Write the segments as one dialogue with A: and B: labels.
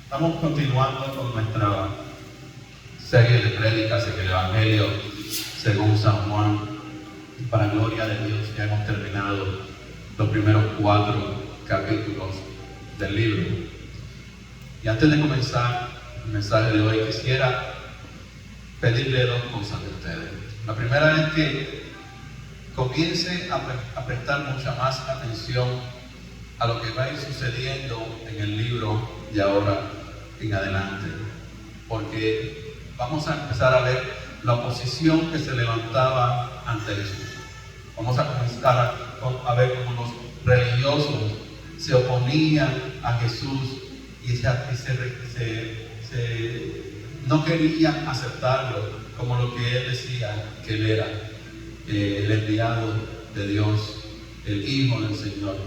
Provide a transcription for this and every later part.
A: Estamos continuando con nuestra serie de prédicas en el Evangelio según San Juan. Para gloria de Dios, ya hemos terminado los primeros 4 capítulos del libro. Y antes de comenzar el mensaje de hoy, quisiera pedirle 2 cosas de ustedes. La primera es que comience a prestar mucha más atención a lo que va a ir sucediendo en el libro de ahora en adelante, porque vamos a empezar a ver la oposición que se levantaba ante Jesús. Vamos a comenzar a ver cómo los religiosos se oponían a Jesús y no querían aceptarlo como lo que él decía que él era, el enviado de Dios, el Hijo del Señor.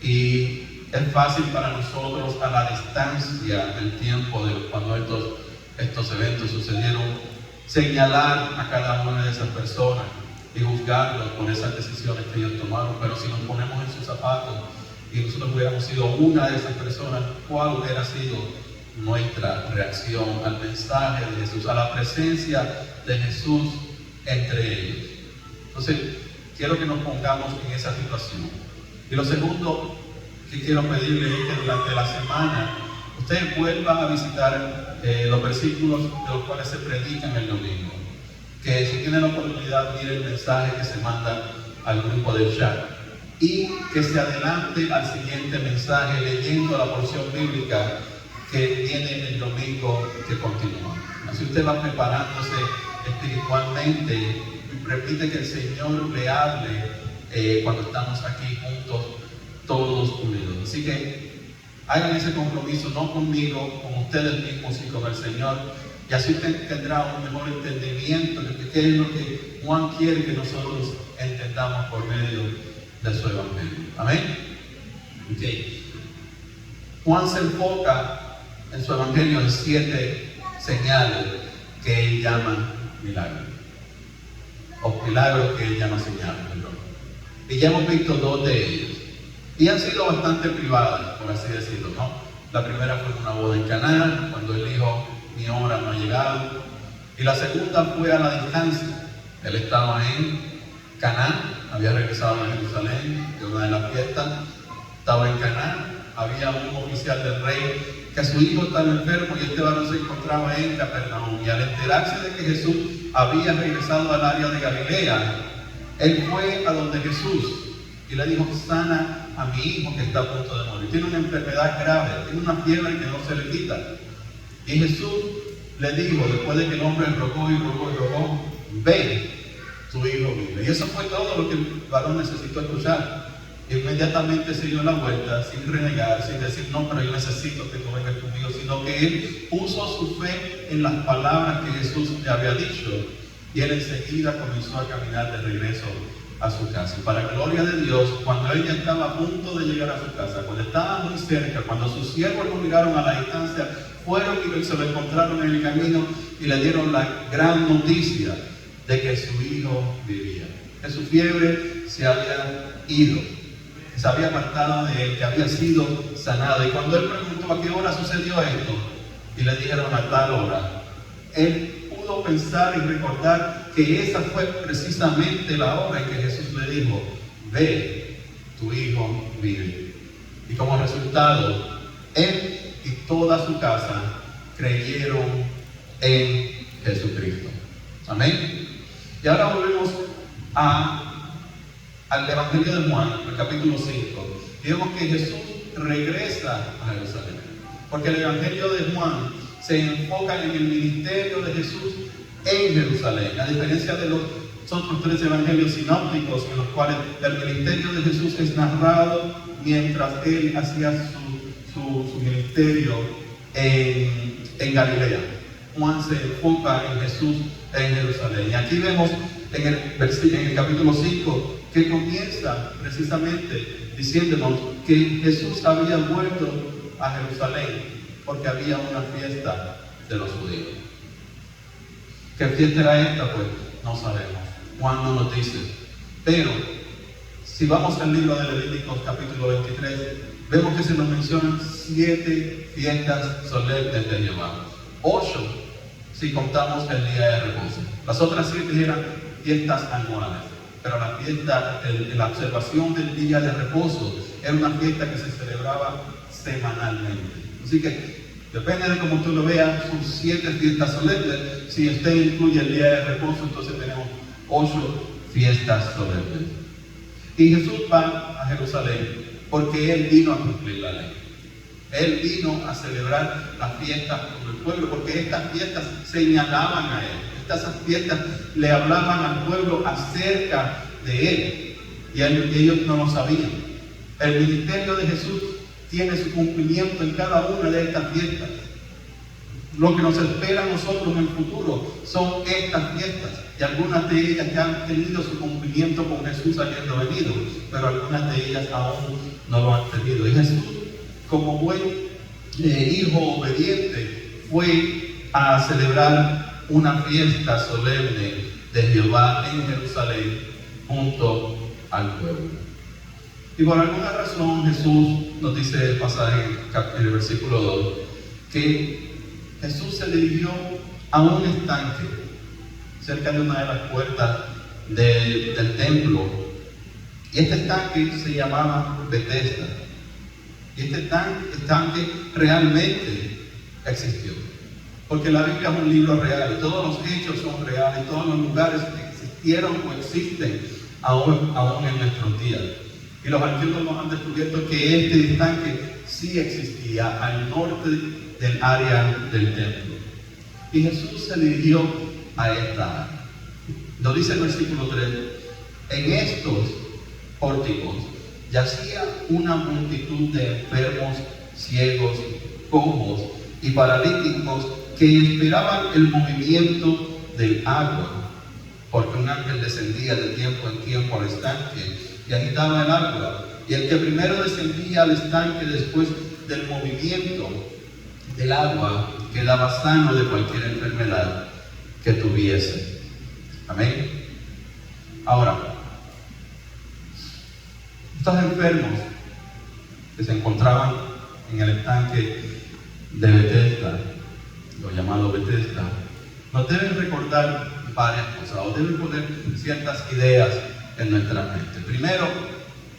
A: Y es fácil para nosotros, a la distancia del tiempo de cuando estos eventos sucedieron, señalar a cada una de esas personas y juzgarlos por esas decisiones que ellos tomaron. Pero si nos ponemos en sus zapatos y nosotros hubiéramos sido una de esas personas, ¿cuál hubiera sido nuestra reacción al mensaje de Jesús, a la presencia de Jesús entre ellos? Entonces, quiero que nos pongamos en esa situación. Y lo segundo que quiero pedirle es que durante la semana ustedes vuelvan a visitar los versículos de los cuales se predican el domingo. Que si tienen la oportunidad, miren el mensaje que se manda al grupo del chat. Y que se adelante al siguiente mensaje leyendo la porción bíblica que viene el domingo que continúa. Así usted va preparándose espiritualmente y repite que el Señor le hable cuando estamos aquí juntos, todos unidos. Así que hagan ese compromiso, no conmigo, con ustedes mismos y con el Señor, y así usted tendrá un mejor entendimiento de qué es lo que Juan quiere que nosotros entendamos por medio de su Evangelio. Amén. Okay. Juan se enfoca en su Evangelio en 7 señales que él llama milagros, o milagros que él llama señales, perdón. Y ya hemos visto 2 de ellos. Y han sido bastante privadas, por así decirlo, ¿no? La primera fue una boda en Caná, cuando él dijo, mi hora no ha llegado. Y la segunda fue a la distancia. Él estaba en Caná, había regresado a Jerusalén de una de las fiestas, estaba en Caná, había un oficial del rey que su hijo estaba enfermo y este varón se encontraba en Capernaum. Y al enterarse de que Jesús había regresado al área de Galilea, él fue a donde Jesús y le dijo, sana a mi hijo que está a punto de morir. Tiene una enfermedad grave, tiene una fiebre que no se le quita. Y Jesús le dijo, después de que el hombre rogó y rogó y rogó, ve, tu hijo vive. Y eso fue todo lo que el varón necesitó escuchar. Inmediatamente se dio la vuelta, sin renegar, sin decir, no, pero yo necesito que tú vengas conmigo, sino que él puso su fe en las palabras que Jesús le había dicho. Y él enseguida comenzó a caminar de regreso a su casa. Y para gloria de Dios, cuando él ya estaba a punto de llegar a su casa, cuando estaba muy cerca, cuando sus siervos lo miraron a la distancia, fueron y se lo encontraron en el camino y le dieron la gran noticia de que su hijo vivía, que su fiebre se había ido, que se había apartado de él, que había sido sanado. Y cuando él preguntó a qué hora sucedió esto, y le dijeron a tal hora, él pudo pensar y recordar que esa fue precisamente la hora en que Jesús le dijo, ve, tu hijo vive. Y como resultado, él y toda su casa creyeron en Jesucristo. Amén. Y ahora volvemos al Evangelio de Juan, el capítulo 5. Y vemos que Jesús regresa a Jerusalén, porque el Evangelio de Juan se enfoca en el ministerio de Jesús en Jerusalén, a diferencia de los otros 3 evangelios sinópticos en los cuales el ministerio de Jesús es narrado mientras él hacía su ministerio en Galilea. Juan se enfoca en Jesús en Jerusalén. Y aquí vemos en el capítulo 5 que comienza precisamente diciéndonos que Jesús había vuelto a Jerusalén porque había una fiesta de los judíos. ¿Qué fiesta era esta? Pues no sabemos. Juan no nos dice. Pero si vamos al libro de Levíticos capítulo 23, vemos que se nos mencionan 7 fiestas solemnes de Jehová. 8 si contamos el día de reposo. Las otras 7 eran fiestas anuales, pero la observación del día de reposo era una fiesta que se celebraba semanalmente. Así que depende de cómo tú lo veas, son 7 fiestas solemnes. Si usted incluye el día de reposo, entonces tenemos 8 fiestas solemnes. Y Jesús va a Jerusalén porque Él vino a cumplir la ley. Él vino a celebrar las fiestas con el pueblo, porque estas fiestas señalaban a Él. Estas fiestas le hablaban al pueblo acerca de Él. Y ellos no lo sabían. El ministerio de Jesús tiene su cumplimiento en cada una de estas fiestas. Lo que nos espera a nosotros en el futuro son estas fiestas. Y algunas de ellas ya han tenido su cumplimiento con Jesús habiendo venido, pero algunas de ellas aún no lo han tenido. Y Jesús, como buen hijo obediente, fue a celebrar una fiesta solemne de Jehová en Jerusalén junto al pueblo. Y por alguna razón Jesús nos dice el pasaje en el versículo 2 que Jesús se dirigió a un estanque cerca de una de las puertas del templo, y este estanque se llamaba Betesda. Y este estanque realmente existió, porque la Biblia es un libro real, y todos los hechos son reales, y todos los lugares existieron o existen aún en nuestros días. Y los arqueólogos han descubierto que este estanque sí existía al norte del área del templo. Y Jesús se dirigió a esta área. Nos dice el versículo 3: en estos pórticos yacía una multitud de enfermos, ciegos, cojos y paralíticos que esperaban el movimiento del agua, porque un ángel descendía de tiempo en tiempo al estanque y agitaba el agua, y el que primero descendía al estanque después del movimiento del agua quedaba sano de cualquier enfermedad que tuviese. Amén. Ahora, estos enfermos que se encontraban en el estanque de Betesda, lo llamado Betesda, nos deben recordar varias cosas, o deben poner ciertas ideas en nuestra mente. Primero,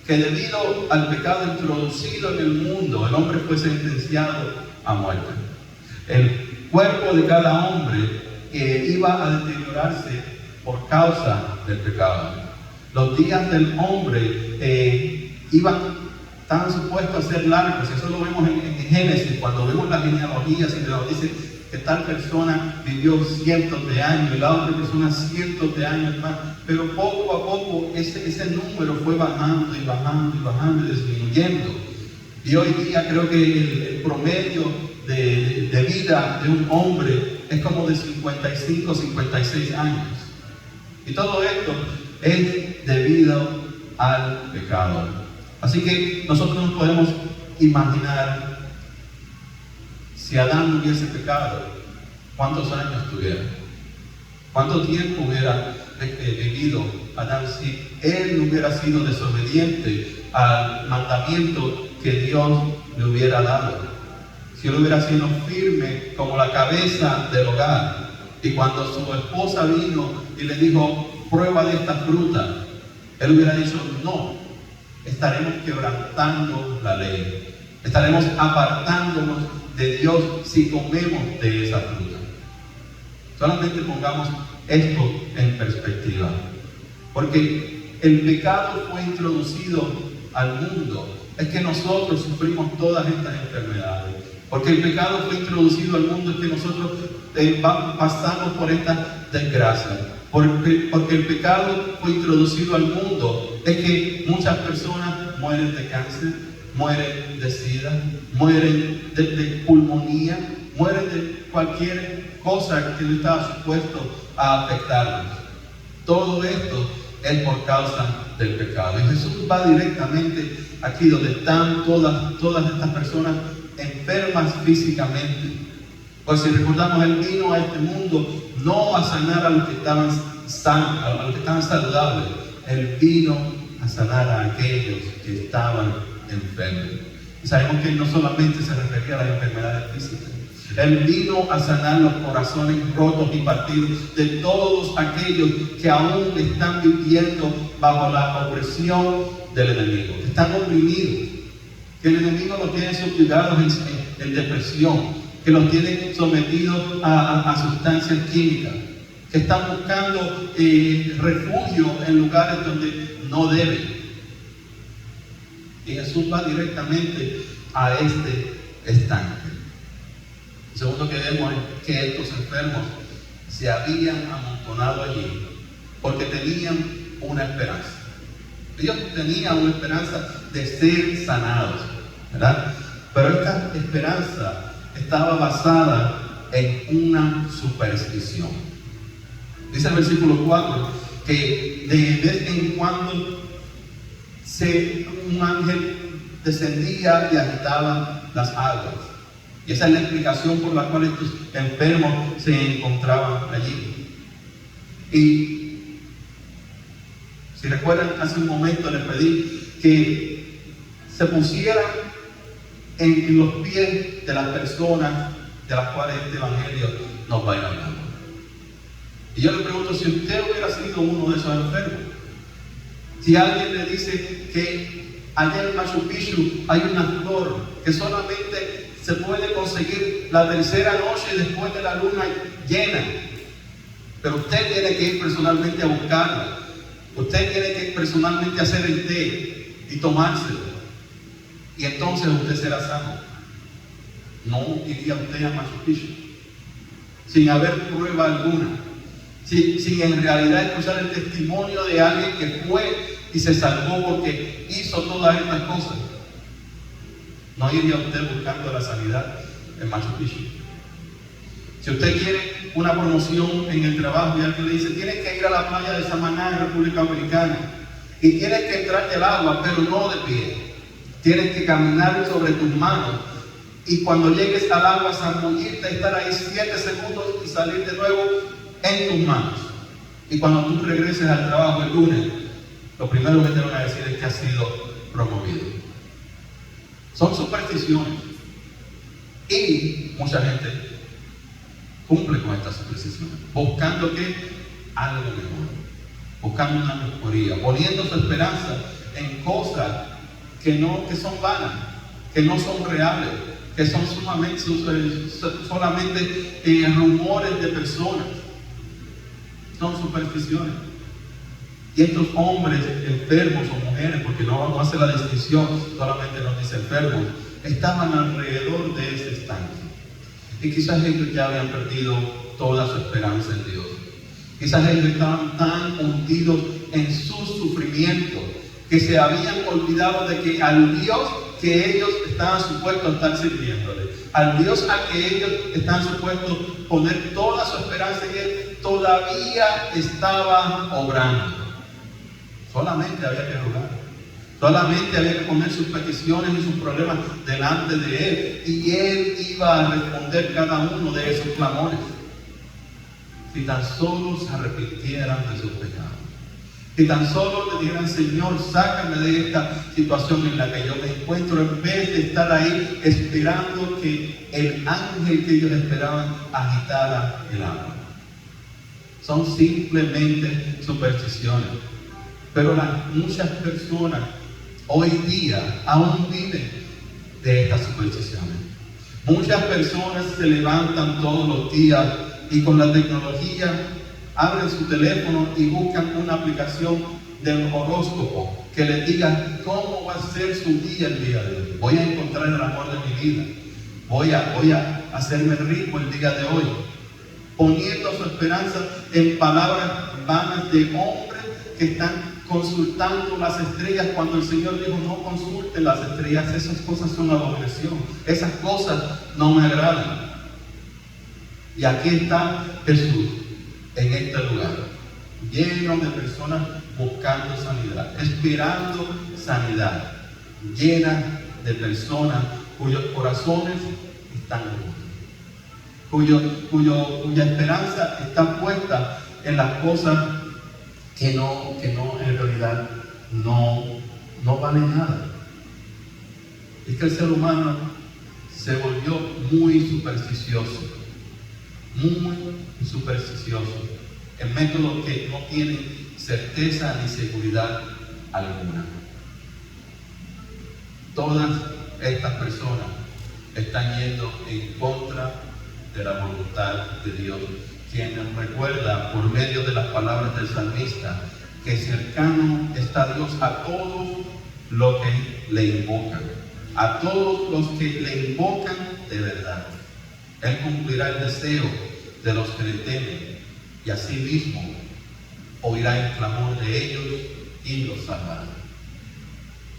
A: que debido al pecado introducido en el mundo, el hombre fue sentenciado a muerte. El cuerpo de cada hombre iba a deteriorarse por causa del pecado. Los días del hombre estaban supuestos a ser largos. Eso lo vemos en Génesis, cuando vemos las genealogías y nos dice que tal persona vivió cientos de años y la otra persona cientos de años más. Pero poco a poco ese número fue bajando y bajando y bajando y disminuyendo. Y hoy día creo que el promedio de vida de un hombre es como de 55, 56 años. Y todo esto es debido al pecado. Así que nosotros nos podemos imaginar, si Adán no hubiese pecado, ¿cuántos años tuviera? ¿Cuánto tiempo hubiera vivido Adán si él no hubiera sido desobediente al mandamiento que Dios le hubiera dado? Si él hubiera sido firme como la cabeza del hogar, y cuando su esposa vino y le dijo: prueba de esta fruta, él hubiera dicho: no, estaremos quebrantando la ley, estaremos apartándonos de Dios si comemos de esa fruta. Solamente pongamos esto en perspectiva, porque el pecado fue introducido al mundo. Es que nosotros sufrimos todas estas enfermedades, porque el pecado fue introducido al mundo. Es que nosotros pasamos por estas desgracias, porque el pecado fue introducido al mundo. Es que muchas personas mueren de cáncer, mueren de sida, mueren de pulmonía, mueren de cualquier cosa que no estaba supuesto a afectarnos. Todo esto es por causa del pecado. Y Jesús va directamente aquí donde están todas estas personas enfermas físicamente. Pues si recordamos, Él vino a este mundo no a sanar a los que estaban sanos, a los que estaban saludables. Él vino a sanar a aquellos que estaban enfermos. Y sabemos que Él no solamente se refería a las enfermedades físicas. Él vino a sanar los corazones rotos y partidos de todos aquellos que aún están viviendo bajo la opresión del enemigo. Están oprimidos. Que el enemigo los tiene subyugados en depresión. Que los tiene sometidos a sustancias químicas. Que están buscando refugio en lugares donde no deben. Y Jesús va directamente a este estanque. Lo segundo que vemos es que estos enfermos se habían amontonado allí porque tenían una esperanza. Ellos tenían una esperanza de ser sanados, ¿verdad? Pero esta esperanza estaba basada en una superstición. Dice el versículo 4 que de vez en cuando un ángel descendía y agitaba las aguas. Y esa es la explicación por la cual estos enfermos se encontraban allí. Y si recuerdan, hace un momento les pedí que se pusieran en los pies de las personas de las cuales este evangelio nos va a ir hablando. Y yo le pregunto, si usted hubiera sido uno de esos enfermos, si alguien le dice que allá en Machu Picchu hay una flor que solamente se puede conseguir la tercera noche después de la luna llena, pero usted tiene que ir personalmente a buscarla, usted tiene que ir personalmente a hacer el té y tomárselo, y entonces usted será sano. No iría usted a Machu Picchu sin haber prueba alguna, sin en realidad escuchar el testimonio de alguien que fue y se salvó porque hizo todas estas cosas. No iría usted buscando la sanidad en Machu Picchu. Si usted quiere una promoción en el trabajo y alguien le dice, tienes que ir a la playa de Samaná en República Dominicana y tienes que entrar al agua, pero no de pie. Tienes que caminar sobre tus manos y cuando llegues al agua zambullirte, estar ahí 7 segundos y salir de nuevo en tus manos. Y cuando tú regreses al trabajo el lunes, lo primero que te van a decir es que has sido promovido. Son supersticiones. Y mucha gente cumple con estas supersticiones, buscando que algo mejor, buscando una mejoría, poniendo su esperanza en cosas que son vanas, que no son reales, que son solamente rumores de personas. Son supersticiones. Y estos hombres enfermos o mujeres, porque no vamos a hacer la distinción, solamente nos dice enfermos, estaban alrededor de ese estanque. Y quizás ellos ya habían perdido toda su esperanza en Dios. Quizás ellos estaban tan hundidos en su sufrimiento que se habían olvidado de que al Dios que ellos estaban supuestos a estar sirviéndole, al Dios al que ellos estaban supuestos a poner toda su esperanza en Él, todavía estaba obrando. Solamente había que rogar, solamente había que poner sus peticiones y sus problemas delante de Él, y Él iba a responder cada uno de esos clamores. Si tan solo se arrepintieran de sus pecados, si tan solo le dijeran, Señor, sácame de esta situación en la que yo me encuentro, en vez de estar ahí esperando que el ángel que ellos esperaban agitara el agua. Son simplemente supersticiones. Pero muchas personas hoy día aún viven de estas supersticiones. Muchas personas se levantan todos los días y con la tecnología abren su teléfono y buscan una aplicación del horóscopo que les diga cómo va a ser su día el día de hoy. Voy a encontrar el amor de mi vida. Voy a hacerme rico el día de hoy. Poniendo su esperanza en palabras vanas de hombres que están consultando las estrellas, cuando el Señor dijo, no consulten las estrellas, esas cosas son abominación, esas cosas no me agradan. Y aquí está Jesús en este lugar, lleno de personas buscando sanidad, esperando sanidad, llena de personas cuyos corazones están rotos, cuya esperanza está puesta en las cosas que no en realidad no valen nada. Es que el ser humano se volvió muy supersticioso, en métodos que no tienen certeza ni seguridad alguna. Todas estas personas están yendo en contra de la voluntad de Dios, quien nos recuerda por medio de las palabras del salmista que cercano está Dios a todos los que le invocan, a todos los que le invocan de verdad. Él cumplirá el deseo de los que le temen y asimismo oirá el clamor de ellos y los salvará.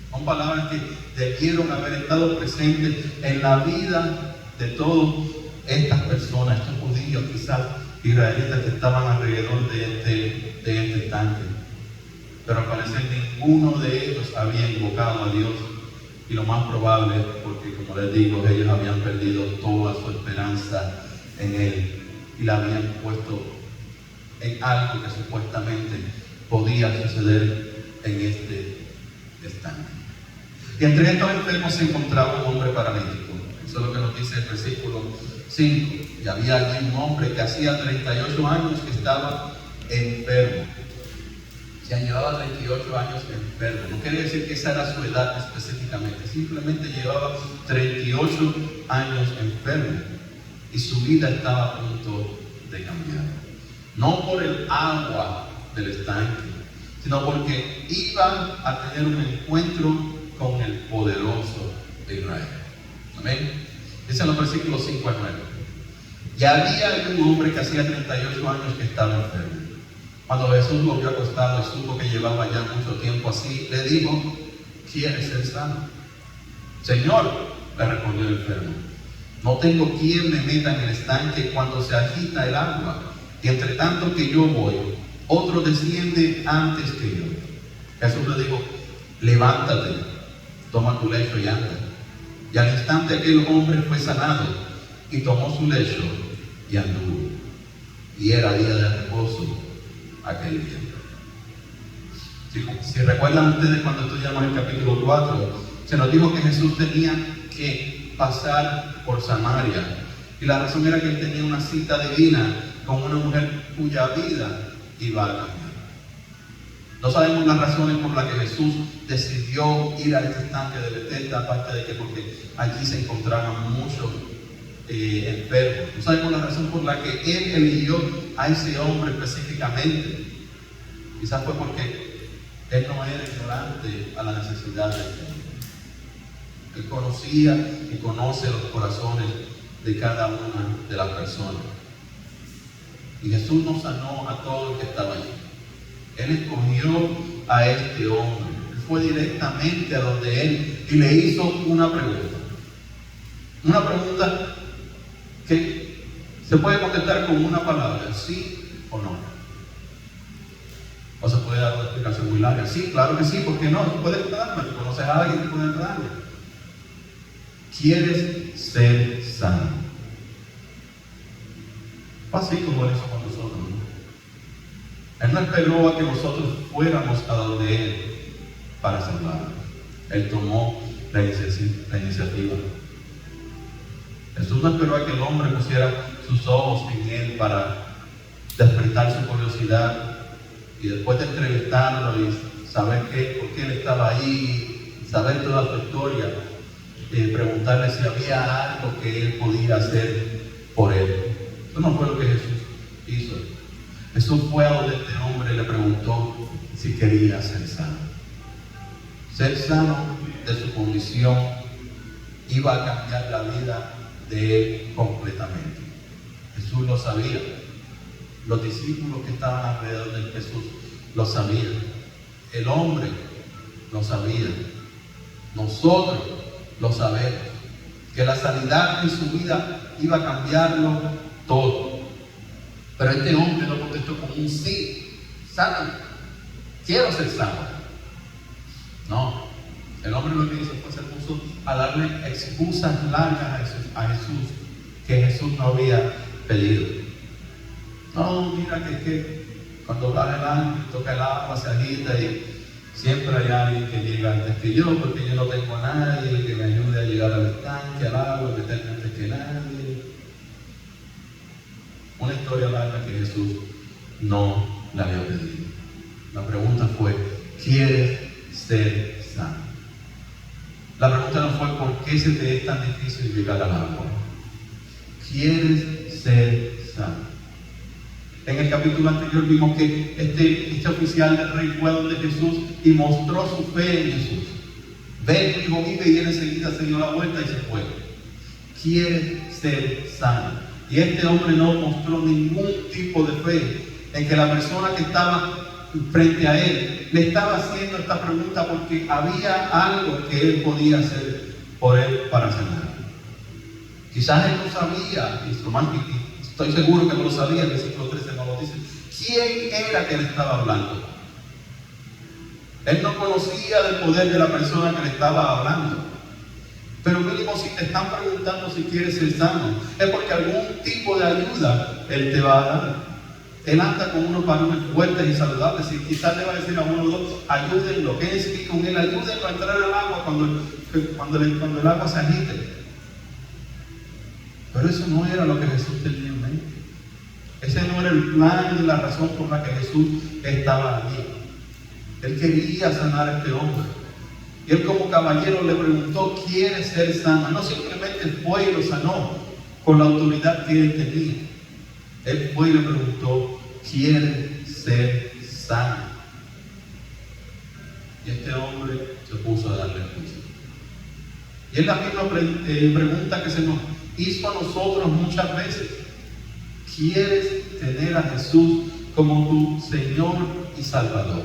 A: Son palabras que debieron haber estado presentes en la vida de todas estas personas, estos judíos, quizás israelitas que estaban alrededor de este estanque. Pero al parecer ninguno de ellos había invocado a Dios, y lo más probable es porque, como les digo, ellos habían perdido toda su esperanza en Él y la habían puesto en algo que supuestamente podía suceder en este estanque. Y entre estos enfermos se encontraba un hombre paralítico. Eso es lo que nos dice el versículo 5. Y había allí un hombre que hacía 38 años que estaba enfermo. Ya llevaba 38 años enfermo. No quiere decir que esa era su edad específicamente. Simplemente llevaba 38 años enfermo. Y su vida estaba a punto de cambiar. No por el agua del estanque, sino porque iba a tener un encuentro con el poderoso de Israel. Amén. Dicen los versículos 5 al 9. Y había un hombre que hacía 38 años que estaba enfermo. Cuando Jesús lo vio acostado y supo que llevaba ya mucho tiempo así, le dijo: ¿quieres ser sano? Señor, le respondió el enfermo, no tengo quien me meta en el estanque cuando se agita el agua, y entre tanto que yo voy, otro desciende antes que yo. Jesús le dijo: levántate, toma tu lecho y anda. Y al instante aquel hombre fue sanado y tomó su lecho y anduvo. Y era día de reposo aquel día. Si recuerdan ustedes, cuando estudiamos el capítulo 4, se nos dijo que Jesús tenía que pasar por Samaria. Y la razón era que él tenía una cita divina con una mujer cuya vida iba a cambiar. No sabemos las razones por las que Jesús decidió ir a este estanque de Betesda, aparte de que porque allí se encontraban muchos enfermos. No sabemos la razón por la que él eligió a ese hombre específicamente. Quizás fue porque él no era ignorante a la necesidad del hombre. Él conocía y conoce los corazones de cada una de las personas. Y Jesús no sanó a todo el que estaba allí. Él escogió a este hombre. Él fue directamente a donde él y le hizo una pregunta. Una pregunta que se puede contestar con una palabra, sí o no. O se puede dar una explicación muy larga. Sí, claro que sí, ¿por qué no? Tú puedes darme, conoces a alguien que puede darle. ¿Quieres ser sano? Así como lo hizo con nosotros, ¿no? Él no esperó a que nosotros fuéramos a donde Él para salvarnos. Él tomó la iniciativa. Jesús no esperó a que el hombre pusiera sus ojos en Él para despertar su curiosidad y después de entrevistarlo y saber por qué Él estaba ahí, saber toda su historia, preguntarle si había algo que Él podía hacer por Él. Eso no fue lo que Jesús hizo. Jesús fue a donde este hombre y le preguntó si quería ser sano. Ser sano de su condición iba a cambiar la vida de él completamente. Jesús lo sabía. Los discípulos que estaban alrededor de Jesús lo sabían. El hombre lo sabía. Nosotros lo sabemos. Que la sanidad en su vida iba a cambiarlo todo. Pero este hombre lo contestó con un sí. Sano. Quiero ser sano. No. El hombre lo que hizo fue se puso a darle excusas largas a Jesús que Jesús no había pedido. No, mira que cuando baja el ángel, toca el agua, se agita y siempre hay alguien que llega antes que yo, porque yo no tengo a nadie que me ayude llegar al estanque, al agua, meterme antes que nadie. Una historia larga que Jesús no la había pedido. La pregunta fue, ¿quieres ser sano? La pregunta no fue, ¿por qué se te es tan difícil llegar al agua? ¿Quieres ser sano? En el capítulo anterior vimos que este oficial del rey fue donde Jesús y mostró su fe en Jesús. Ve, tu hijo vive, y él enseguida se dio la vuelta y se fue. Quiere ser sano. Y este hombre no mostró ningún tipo de fe en que la persona que estaba frente a él le estaba haciendo esta pregunta porque había algo que él podía hacer por él para sanar. Quizás él no sabía, y estoy seguro que no lo sabía, el versículo 13 nos lo dice, quién era que le estaba hablando. Él no conocía del poder de la persona que le estaba hablando. Pero mínimo, si te están preguntando si quieres ser sano, es porque algún tipo de ayuda Él te va a dar. Él anda con unos varones fuertes y saludables, y quizás le va a decir a uno o dos, ayúdenlo, quédense aquí con él, ayúdenlo a entrar al agua cuando el agua se agite. Pero eso no era lo que Jesús tenía en mente. Ese no era el plan y la razón por la que Jesús estaba allí. Él quería sanar a este hombre. Y él, como caballero, le preguntó, ¿quieres ser sano? No simplemente fue y lo sanó con la autoridad que él tenía. Él fue y le preguntó, ¿quieres ser sano? Y este hombre se puso a darle juicio. Y es la misma pregunta que se nos hizo a nosotros muchas veces. ¿Quieres tener a Jesús como tu Señor y Salvador?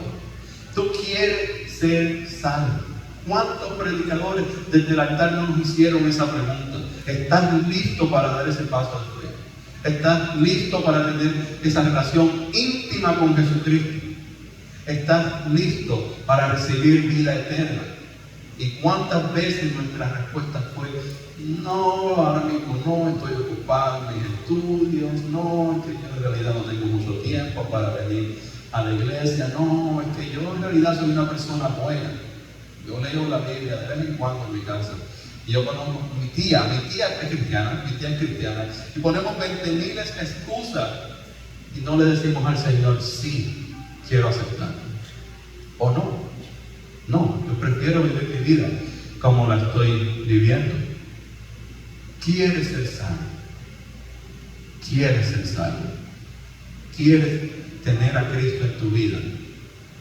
A: ¿Tú quieres ser sano? ¿Cuántos predicadores desde el altar no nos hicieron esa pregunta? ¿Estás listo para dar ese paso de fe? ¿Estás listo para tener esa relación íntima con Jesucristo? ¿Estás listo para recibir vida eterna? ¿Y cuántas veces nuestra respuesta fue, no, ahora mismo no, estoy ocupado en mis estudios, no, es que yo en realidad no tengo mucho tiempo para venir a la iglesia, no, es que yo en realidad soy una persona buena, yo leo la Biblia de vez en cuando en mi casa, y yo conozco mi tía es cristiana, y ponemos 20,000 excusas, y no le decimos al Señor, sí, quiero aceptarlo, o no, yo prefiero vivir mi vida como la estoy viviendo. ¿Quieres ser sano? ¿Quieres ser salvo? ¿Quieres tener a Cristo en tu vida?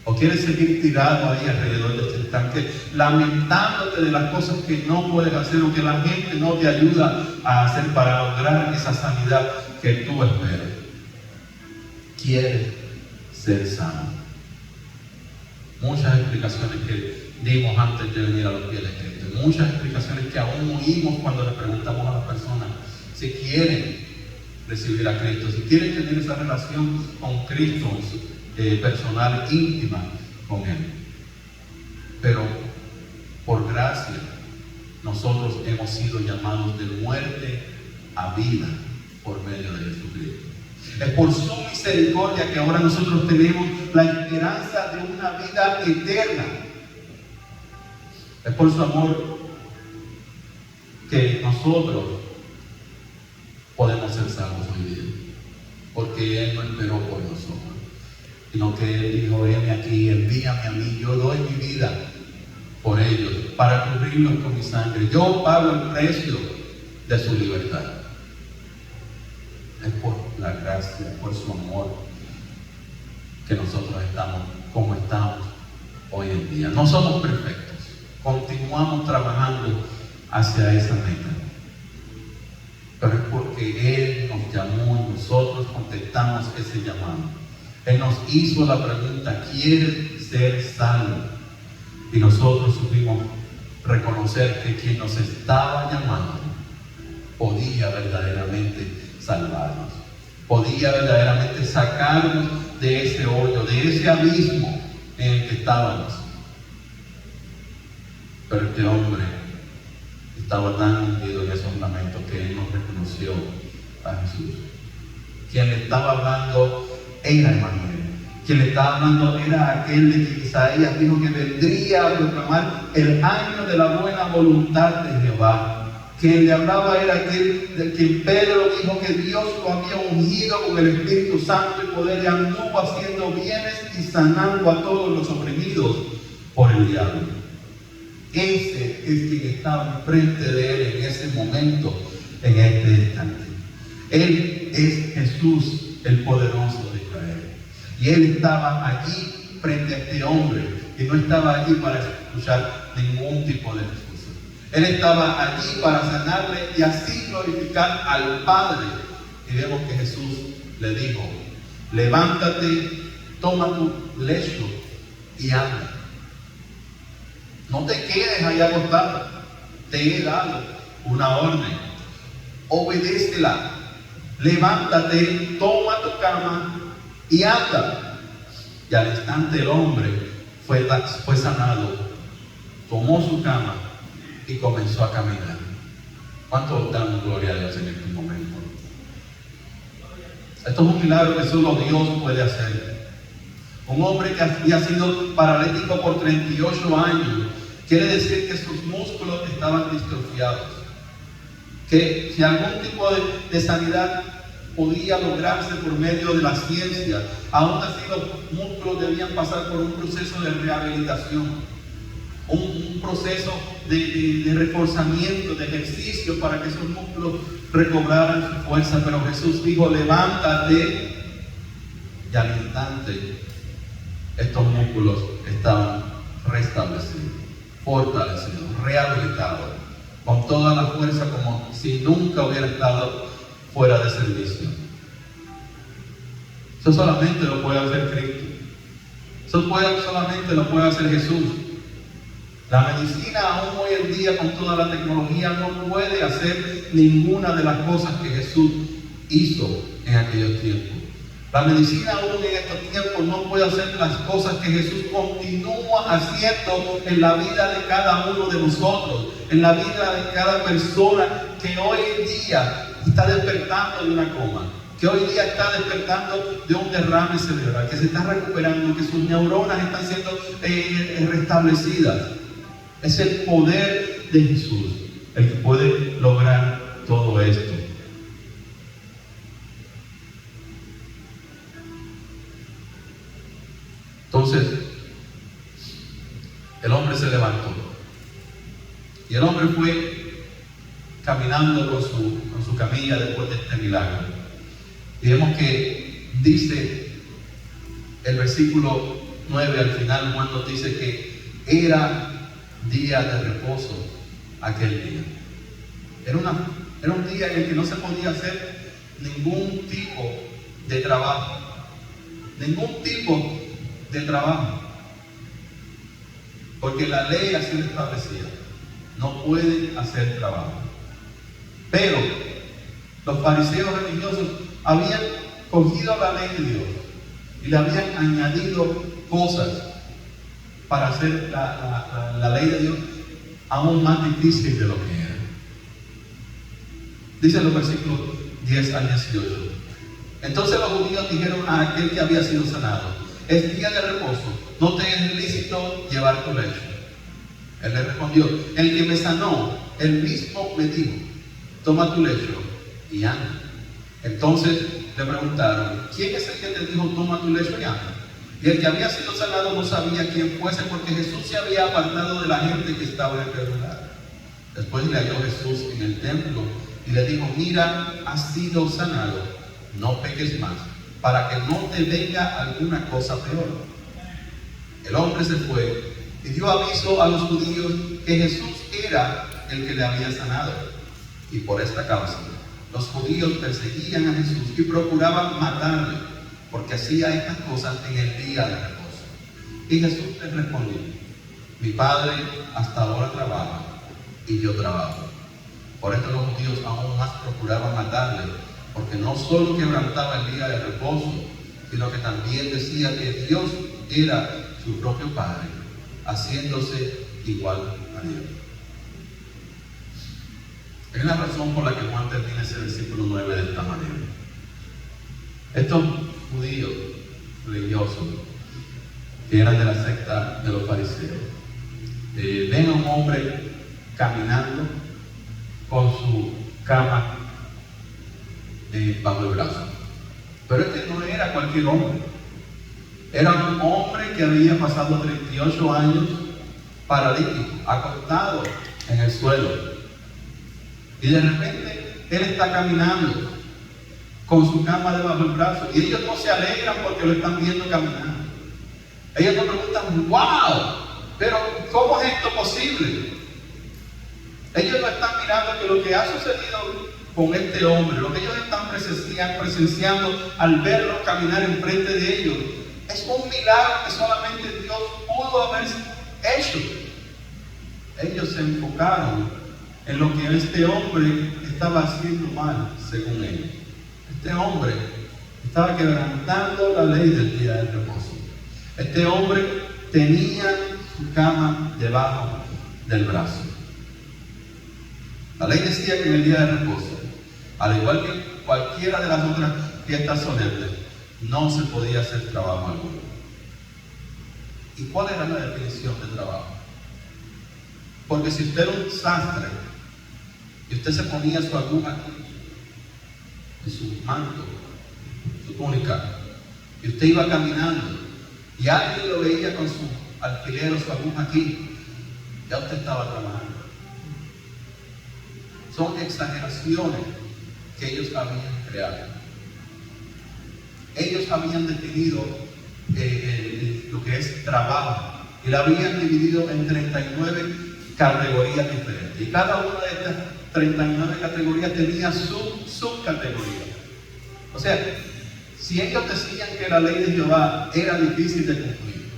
A: ¿O quieres seguir tirado ahí alrededor de este estanque, lamentándote de las cosas que no puedes hacer o que la gente no te ayuda a hacer para lograr esa sanidad que tú esperas? ¿Quieres ser sano? Muchas explicaciones que dimos antes de venir a los pies de Cristo. Muchas explicaciones que aún oímos cuando le preguntamos a las personas si quieren recibir a Cristo, si quieren tener esa relación con Cristo personal, íntima con Él. Pero por gracia nosotros hemos sido llamados de muerte a vida por medio de Jesucristo. Es por su misericordia que ahora nosotros tenemos la esperanza de una vida eterna. Es por su amor que nosotros podemos ser salvos hoy día. Porque Él no esperó por nosotros, sino que Él dijo, heme aquí, envíame a mí, yo doy mi vida por ellos, para cubrirlos con mi sangre. Yo pago el precio de su libertad. Es por la gracia, por su amor, que nosotros estamos como estamos hoy en día. No somos perfectos, continuamos trabajando hacia esa meta, pero es porque Él nos llamó y nosotros contestamos ese llamado. Él nos hizo la pregunta, ¿quieres ser salvo? Y nosotros supimos reconocer que quien nos estaba llamando podía verdaderamente salvarnos, podía verdaderamente sacarnos de ese hoyo, de ese abismo en el que estábamos. Pero este hombre estaba tan hundido en esos lamentos que él no reconoció a Jesús. Quien le estaba hablando era Emmanuel. Quien le estaba hablando era aquel de que Isaías dijo que vendría a proclamar el año de la buena voluntad de Jehová. Jehová. Quien le hablaba era aquel del quien Pedro dijo que Dios lo había ungido con el Espíritu Santo y poder, y anduvo haciendo bienes y sanando a todos los oprimidos por el diablo. Ese es quien estaba enfrente de él en ese momento, en este instante. Él es Jesús, el poderoso de Israel. Y él estaba allí frente a este hombre, y no estaba allí para escuchar ningún tipo de discurso. Él estaba allí para sanarle y así glorificar al Padre. Y vemos que Jesús le dijo: levántate, toma tu lecho y anda. No te quedes allá acostado. Te he dado una orden. Obedécela. Levántate, toma tu cama y anda. Y al instante el hombre fue sanado, tomó su cama y comenzó a caminar. ¿Cuántos dan gloria a Dios en este momento? Esto es un milagro que solo Dios puede hacer. Un hombre que había sido paralítico por 38 años, quiere decir que sus músculos estaban distrofiados. Que si algún tipo de sanidad podía lograrse por medio de la ciencia, aún así los músculos debían pasar por un proceso de rehabilitación, un proceso de reforzamiento, de ejercicio para que esos músculos recobraran su fuerza. Pero Jesús dijo: levántate, y al instante estos músculos estaban restablecidos, fortalecidos, rehabilitados, con toda la fuerza, como si nunca hubiera estado fuera de servicio. Eso solamente lo puede hacer Cristo. Eso solamente lo puede hacer Jesús. La medicina aún hoy en día, con toda la tecnología, no puede hacer ninguna de las cosas que Jesús hizo en aquellos tiempos. La medicina aún en estos tiempos no puede hacer las cosas que Jesús continúa haciendo en la vida de cada uno de nosotros, en la vida de cada persona que hoy en día está despertando de una coma, que hoy día está despertando de un derrame cerebral, que se está recuperando, que sus neuronas están siendo restablecidas. Es el poder de Jesús el que puede lograr todo esto. Entonces, el hombre se levantó y el hombre fue caminando con su camilla después de este milagro. Y vemos que dice el versículo 9 al final, Juan nos dice que era día de reposo aquel día. Era un día en el que no se podía hacer ningún tipo de trabajo. Ningún tipo de trabajo. Porque la ley así lo establecía. No pueden hacer trabajo. Pero los fariseos religiosos habían cogido la ley de Dios y le habían añadido cosas para hacer la ley de Dios aún más difícil de lo que era. Dice los versículos 10 al 18. Entonces los judíos dijeron a aquel que había sido sanado: es día de reposo, no te es lícito llevar tu lecho. Él le respondió: el que me sanó, él mismo me dijo: toma tu lecho y anda. Entonces le preguntaron: ¿quién es el que te dijo toma tu lecho y anda? Y el que había sido sanado no sabía quién fuese, porque Jesús se había apartado de la gente que estaba en aquel lugar. Después le halló Jesús en el templo y le dijo: mira, has sido sanado, no peques más, para que no te venga alguna cosa peor. El hombre se fue y dio aviso a los judíos que Jesús era el que le había sanado. Y por esta causa los judíos perseguían a Jesús y procuraban matarle, porque hacía estas cosas en el día de reposo. Y Jesús les respondió: mi Padre hasta ahora trabaja y yo trabajo. Por esto los judíos aún más procuraban matarle, porque no solo quebrantaba el día de reposo, sino que también decía que Dios era su propio Padre, haciéndose igual a Dios. Es la razón por la que Juan termina ese versículo 9 de esta manera. Estos judíos religiosos, que eran de la secta de los fariseos, ven a un hombre caminando con su cama bajo el brazo. Pero este no era cualquier hombre. Era un hombre que había pasado 38 años paralítico, acostado en el suelo. Y de repente él está caminando con su cama debajo del brazo. Y ellos no se alegran porque lo están viendo caminar. Ellos no preguntan, wow, pero ¿cómo es esto posible? Ellos no están mirando que lo que ha sucedido con este hombre, lo que ellos están presenciando al verlo caminar enfrente de ellos, es un milagro que solamente Dios pudo haber hecho. Ellos se enfocaron en lo que este hombre estaba haciendo mal, según ellos. Este hombre estaba quebrantando la ley del día del reposo. Este hombre tenía su cama debajo del brazo. La ley decía que en el día de reposo, al igual que cualquiera de las otras fiestas solemnes, no se podía hacer trabajo alguno. ¿Y cuál era la definición de trabajo? Porque si usted era un sastre y usted se ponía su aguja aquí, en su manto, su túnica, y usted iba caminando y alguien lo veía con su alfiler o su aguja aquí, ya usted estaba trabajando. Son exageraciones que ellos habían creado. Ellos habían definido lo que es trabajo y la habían dividido en 39 categorías diferentes. Y cada una de estas 39 categorías tenía su subcategoría. O sea, si ellos decían que la ley de Jehová era difícil de cumplir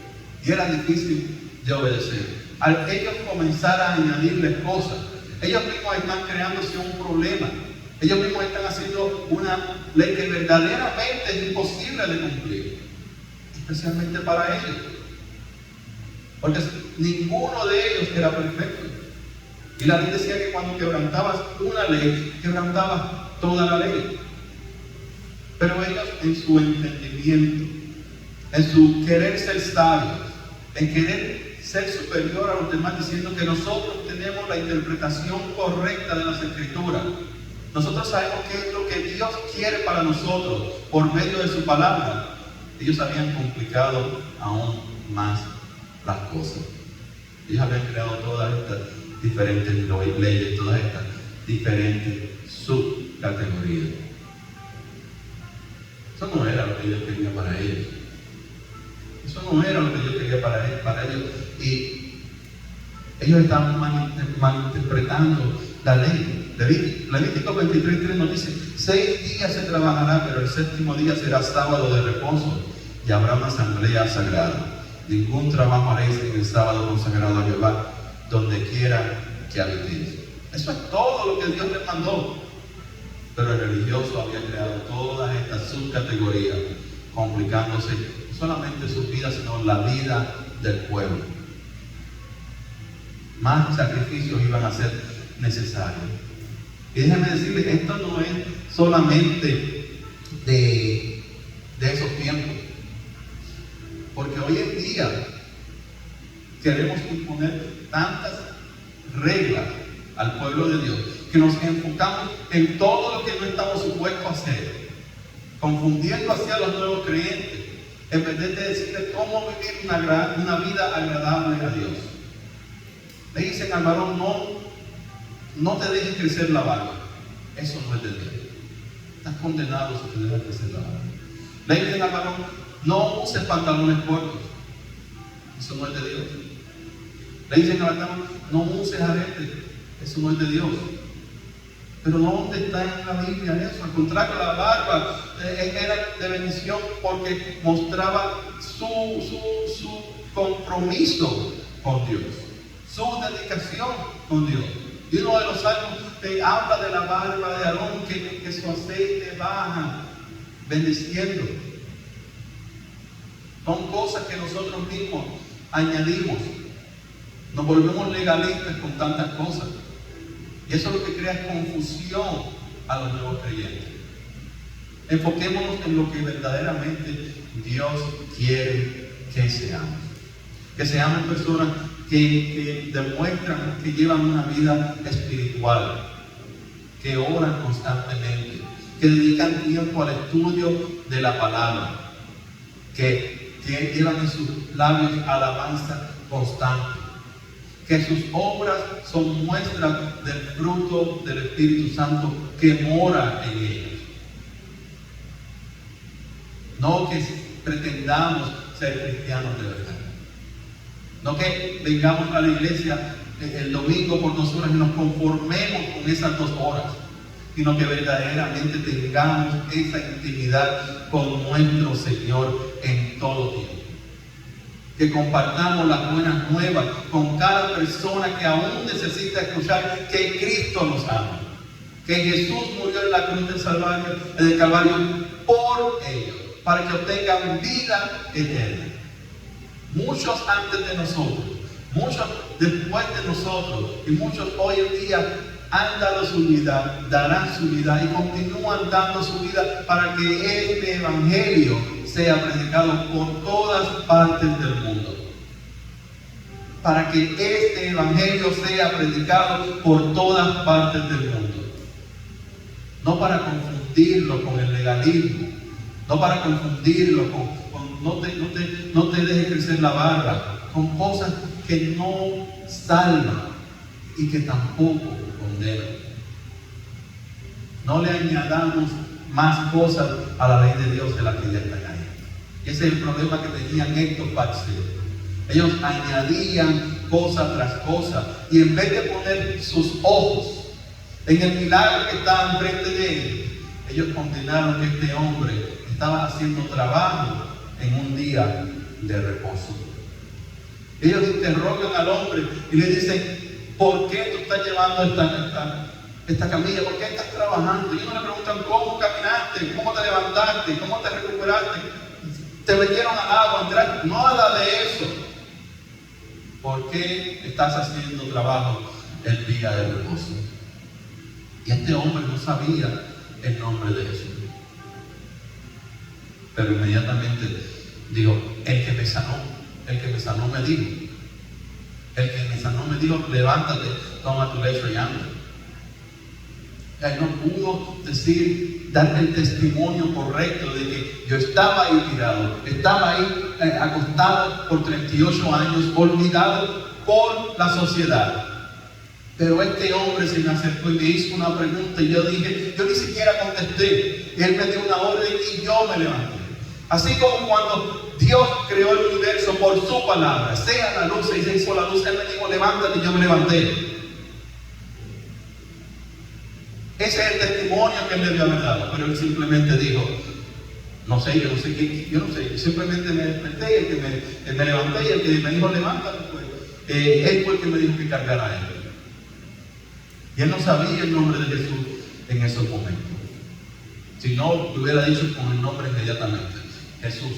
A: y era difícil de obedecer, al ellos comenzar a añadirles cosas, ellos mismos están creándose un problema. Ellos mismos están haciendo una ley que verdaderamente es imposible de cumplir, especialmente para ellos, porque ninguno de ellos era perfecto. Y la ley decía que cuando quebrantabas una ley, quebrantabas toda la ley. Pero ellos, en su entendimiento, en su querer ser sabios, en querer ser superior a los demás, diciendo que nosotros tenemos la interpretación correcta de las Escrituras, nosotros sabemos qué es lo que Dios quiere para nosotros por medio de su palabra, ellos habían complicado aún más las cosas. Ellos habían creado todas estas diferentes leyes, todas estas diferentes subcategorías. Eso no era lo que Dios quería para ellos. Eso no era lo que Dios quería para ellos. Y ellos estaban malinterpretando la ley. Levítico 23:3 nos dice: 6 días se trabajará, pero el séptimo día será sábado de reposo y habrá una asamblea sagrada. Ningún trabajo haréis en el sábado consagrado a Jehová, donde quiera que habitéis. Eso es todo lo que Dios les mandó. Pero el religioso había creado todas estas subcategorías, complicándose no solamente su vida, sino la vida del pueblo. Más sacrificios iban a ser necesarios. Y déjenme decirles, esto no es solamente de esos tiempos. Porque hoy en día queremos imponer tantas reglas al pueblo de Dios que nos enfocamos en todo lo que no estamos supuestos a hacer, confundiendo hacia los nuevos creyentes, en vez de decirles cómo vivir una vida agradable a Dios. Le dicen al varón: no te dejes crecer la barba. Eso no es de Dios. Estás condenado si te dejas crecer la barba. Le dicen al varón: no uses pantalones cortos. Eso no es de Dios. Le dicen al varón: no uses aretes. Eso no es de Dios. Pero ¿dónde está en la Biblia eso? Al contrario, la barba era de bendición porque mostraba su compromiso con Dios, su dedicación con Dios. Y uno de los salmos habla de la barba de Aarón, que su aceite baja, bendiciendo. Son cosas que nosotros mismos añadimos. Nos volvemos legalistas con tantas cosas. Y eso lo que crea es confusión a los nuevos creyentes. Enfoquémonos en lo que verdaderamente Dios quiere que seamos. Que seamos personas que demuestran que llevan una vida espiritual, que oran constantemente, que dedican tiempo al estudio de la palabra, que llevan en sus labios alabanza constante, que sus obras son muestras del fruto del Espíritu Santo que mora en ellos. No que pretendamos ser cristianos de verdad. No que vengamos a la iglesia el domingo por 2 horas y nos conformemos con esas 2 horas, sino que verdaderamente tengamos esa intimidad con nuestro Señor en todo tiempo. Que compartamos las buenas nuevas con cada persona que aún necesita escuchar que Cristo los ama, que Jesús murió en la cruz del Calvario por ellos, para que obtengan vida eterna. Muchos antes de nosotros, muchos después de nosotros, y muchos hoy en día han dado su vida, darán su vida y continúan dando su vida para que este evangelio sea predicado por todas partes del mundo. Para que este evangelio sea predicado por todas partes del mundo. No para confundirlo con el legalismo, no para confundirlo con no te dejes crecer la barba, con cosas que no salvan y que tampoco condenan. No le añadamos más cosas a la ley de Dios de las que ya están ahí. Ese es el problema que tenían estos fariseos. Ellos añadían cosa tras cosa, y en vez de poner sus ojos en el milagro que estaba enfrente de ellos condenaron que este hombre estaba haciendo trabajo en un día de reposo. Ellos interrogan al hombre y le dicen: ¿por qué tú estás llevando esta camilla? ¿Por qué estás trabajando? Y ellos no le preguntan cómo caminaste, cómo te levantaste, cómo te recuperaste, te metieron al agua, entraste. Nada de eso. ¿Por qué estás haciendo trabajo el día de reposo? Y este hombre no sabía el nombre de Jesús. Pero inmediatamente dijo: el que me sanó me dijo. El que me sanó me dijo: levántate, toma tu lecho y anda. Él no pudo dar el testimonio correcto de que yo estaba ahí tirado, estaba ahí acostado por 38 años, olvidado por la sociedad. Pero este hombre se me acercó y me hizo una pregunta y yo ni siquiera contesté. Él me dio una orden y yo me levanté. Así como cuando Dios creó el universo por su palabra, sea la luz, y se hizo la luz, Él me dijo: levántate, y yo me levanté. Ese es el testimonio que Él le dio haber dado, pero Él simplemente dijo: yo simplemente me desperté, y el que me levanté, y el que me dijo: levántate, pues, Él fue el que me dijo que cargara a Él. Y Él no sabía el nombre de Jesús en esos momentos. Si no, le hubiera dicho con el nombre inmediatamente: Jesús,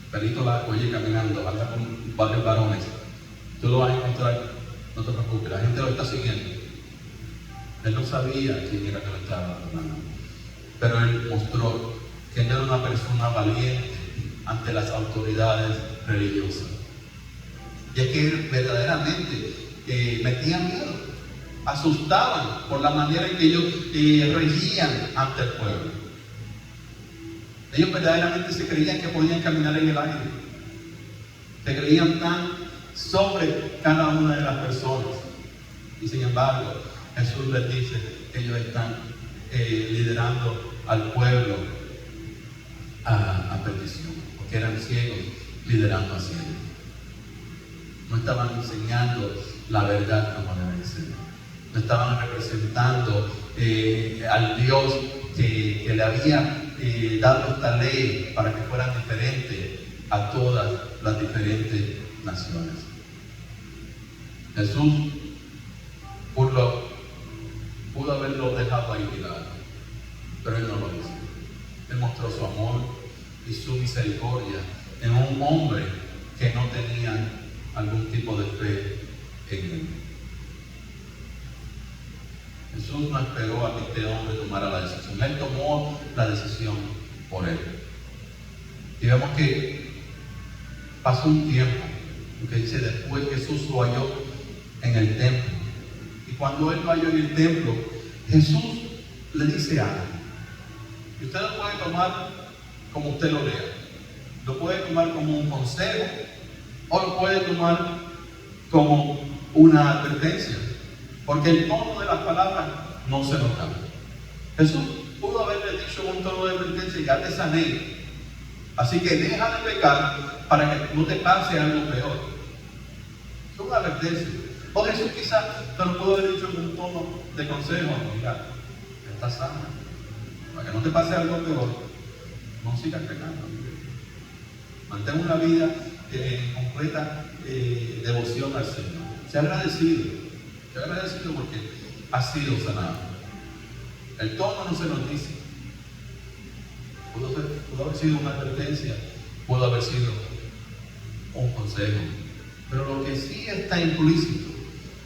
A: pelito largo, oye, caminando, anda con varios varones. Tú lo vas a encontrar, no te preocupes, la gente lo está siguiendo. Él no sabía quién era que lo estaba hablando, pero Él mostró que Él era una persona valiente ante las autoridades religiosas. Y es que verdaderamente metían miedo, asustaban por la manera en que ellos regían ante el pueblo. Ellos verdaderamente se creían que podían caminar en el aire. Se creían tan sobre cada una de las personas. Y sin embargo, Jesús les dice que ellos están liderando al pueblo a perdición, porque eran ciegos liderando a ciegos. No estaban enseñando la verdad como debe ser. No estaban representando al Dios que le había dado esta ley para que fueran diferentes a todas las diferentes naciones. Jesús pudo haberlo dejado ahí tirado, pero Él no lo hizo. Él mostró su amor y su misericordia en un hombre que no tenía algún tipo de fe en Él. Jesús no esperó a que este hombre tomara la decisión. Él tomó la decisión por él. Y vemos que pasó un tiempo, que dice: después Jesús lo halló en el templo. Y cuando Él lo halló en el templo, Jesús le dice algo. Y usted lo puede tomar como usted lo lea. Lo puede tomar como un consejo o lo puede tomar como una advertencia. Porque el tono de las palabras no se nos cambia. Jesús pudo haberle dicho un tono de advertencia: ya te sané, así que deja de pecar para que no te pase algo peor. Es una advertencia. O Jesús quizás te lo pudo haber dicho en un tono de consejo: mira, estás sana, para que no te pase algo peor, no sigas pecando. Mantén una vida completa devoción al Señor. Sea agradecido porque has sido sanado. El tono no se nos dice. Pudo haber sido una advertencia, pudo haber sido un consejo. Pero lo que sí está implícito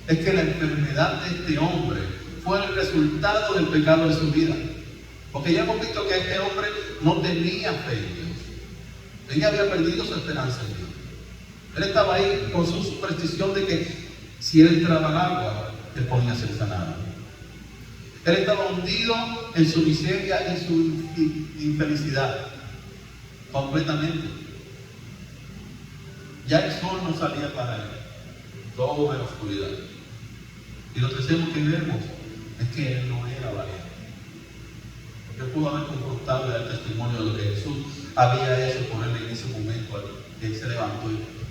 A: es que la enfermedad de este hombre fue el resultado del pecado de su vida. Porque ya hemos visto que este hombre no tenía fe en Dios. Él ya había perdido su esperanza en Dios. Él estaba ahí con su superstición de que si él entraba al agua, él podía ser sanado. Él estaba hundido en su miseria y su infelicidad, completamente. Ya el sol no salía para él, todo era oscuridad. Y lo tercero que vemos es que él no era valiente. Porque él pudo haber confrontado y dar testimonio de lo que Jesús había hecho por él en ese momento, que él se levantó,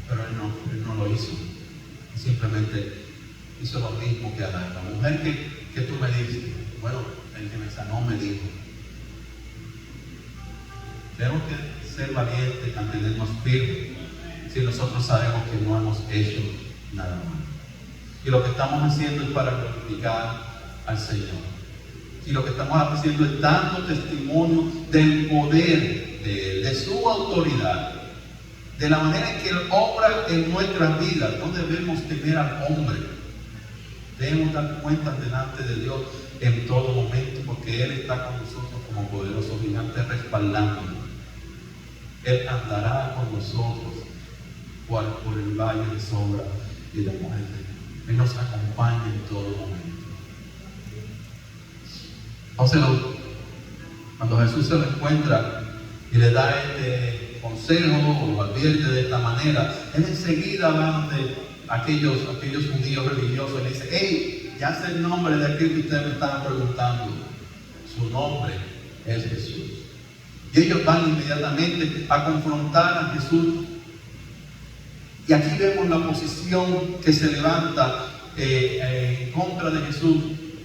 A: pero él no lo hizo. Simplemente hizo lo mismo que Adán. La mujer que tú me diste, bueno, el que me sanó me dijo. Tenemos que ser valientes, mantenernos firmes, si nosotros sabemos que no hemos hecho nada mal. Y lo que estamos haciendo es para glorificar al Señor. Y lo que estamos haciendo es dando testimonio del poder de Él, de su autoridad, de la manera en que Él obra en nuestras vidas. No debemos temer al hombre. Debemos dar cuentas delante de Dios en todo momento, porque Él está con nosotros como poderoso gigante respaldándonos. Él andará con nosotros por el valle de sombra y de muerte. Él nos acompaña en todo momento. Entonces, cuando Jesús se lo encuentra y le da este consejo o lo advierte de esta manera, él enseguida va de aquellos judíos religiosos y le dice: hey, ya sé el nombre de aquel que ustedes me estaban preguntando. Su nombre es Jesús. Y ellos van inmediatamente a confrontar a Jesús. Y aquí vemos la oposición que se levanta en contra de Jesús.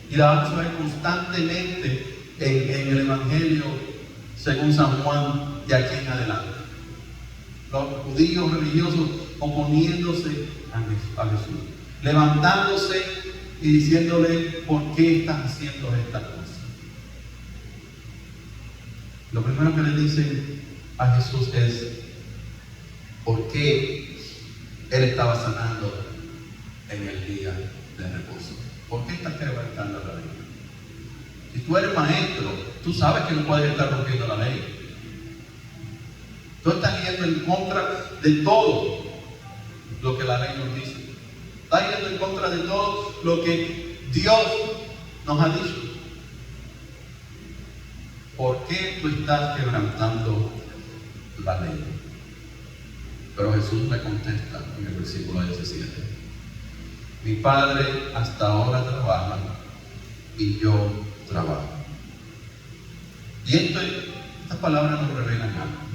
A: Y la vamos a ver constantemente en el Evangelio según San Juan de aquí en adelante. Los judíos religiosos oponiéndose a Jesús, levantándose y diciéndole: ¿por qué estás haciendo esta cosa? Lo primero que le dicen a Jesús es: ¿por qué Él estaba sanando en el día de reposo? ¿Por qué estás quebrantando la ley? Si tú eres maestro, tú sabes que no puedes estar rompiendo la ley. Tú estás yendo en contra de todo lo que la ley nos dice. Estás yendo en contra de todo lo que Dios nos ha dicho. ¿Por qué tú estás quebrantando la ley? Pero Jesús le contesta en el versículo 17: mi Padre hasta ahora trabaja y yo trabajo. Y estas palabras nos revelan algo.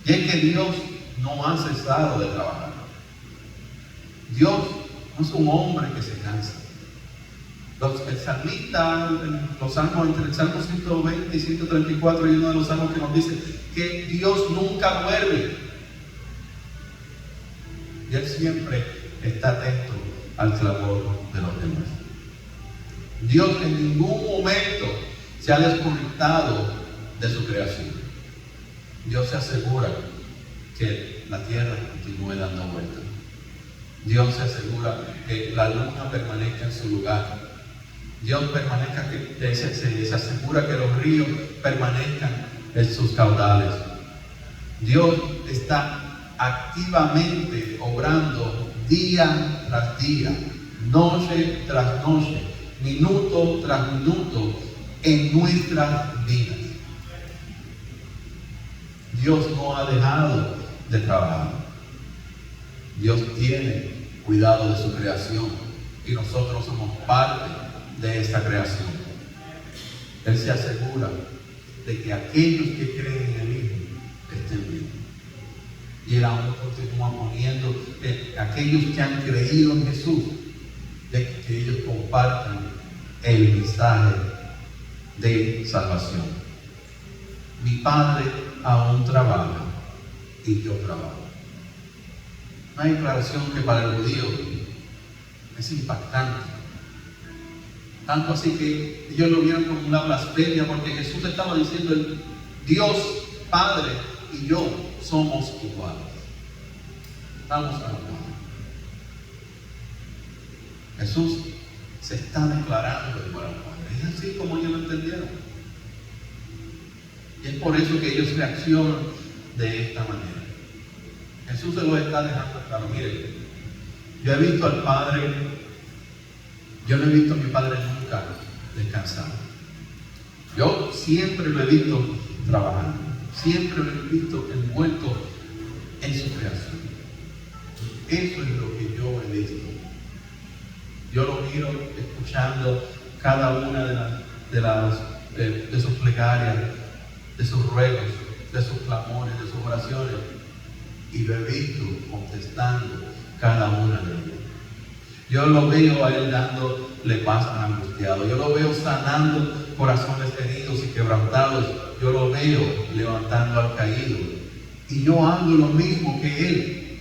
A: Y es que Dios no ha cesado de trabajar. Dios no es un hombre que se cansa. El salmista, los salmos, entre el Salmo 120 y 134, hay uno de los salmos que nos dice que Dios nunca duerme. Y Él siempre está atento al clamor de los demás. Dios en ningún momento se ha desconectado de su creación. Dios se asegura que la tierra continúe dando vueltas. Dios se asegura que la luna permanezca en su lugar. Dios se asegura que los ríos permanezcan en sus caudales. Dios está activamente obrando día tras día, noche tras noche, minuto tras minuto, en nuestras vidas. Dios no ha dejado de trabajar. Dios tiene cuidado de su creación y nosotros somos parte de esta creación. Él se asegura de que aquellos que creen en el Hijo estén bien. Y Él aún continúa poniendo aquellos que han creído en Jesús, de que ellos compartan el mensaje de salvación. Mi Padre aún trabaja y yo trabajo. Una declaración que para el judío es impactante. Tanto así que ellos lo vieron como una blasfemia, porque Jesús estaba diciendo: Dios Padre y yo somos iguales. Estamos iguales. Jesús se está declarando igual al Padre. Es así como ellos lo entendieron. Y es por eso que ellos reaccionan de esta manera. Jesús se lo está dejando claro. Miren, yo he visto al Padre, yo no he visto a mi Padre nunca descansar. Yo siempre lo he visto trabajando, siempre lo he visto envuelto en su creación. Eso es lo que yo he visto. Yo lo miro escuchando cada una de sus plegarias, de sus ruegos, de sus clamores, de sus oraciones, y lo he visto contestando cada una de ellas. Yo lo veo a Él dándole paz al angustiado. Yo lo veo sanando corazones heridos y quebrantados. Yo lo veo levantando al caído. Y yo hago lo mismo que Él.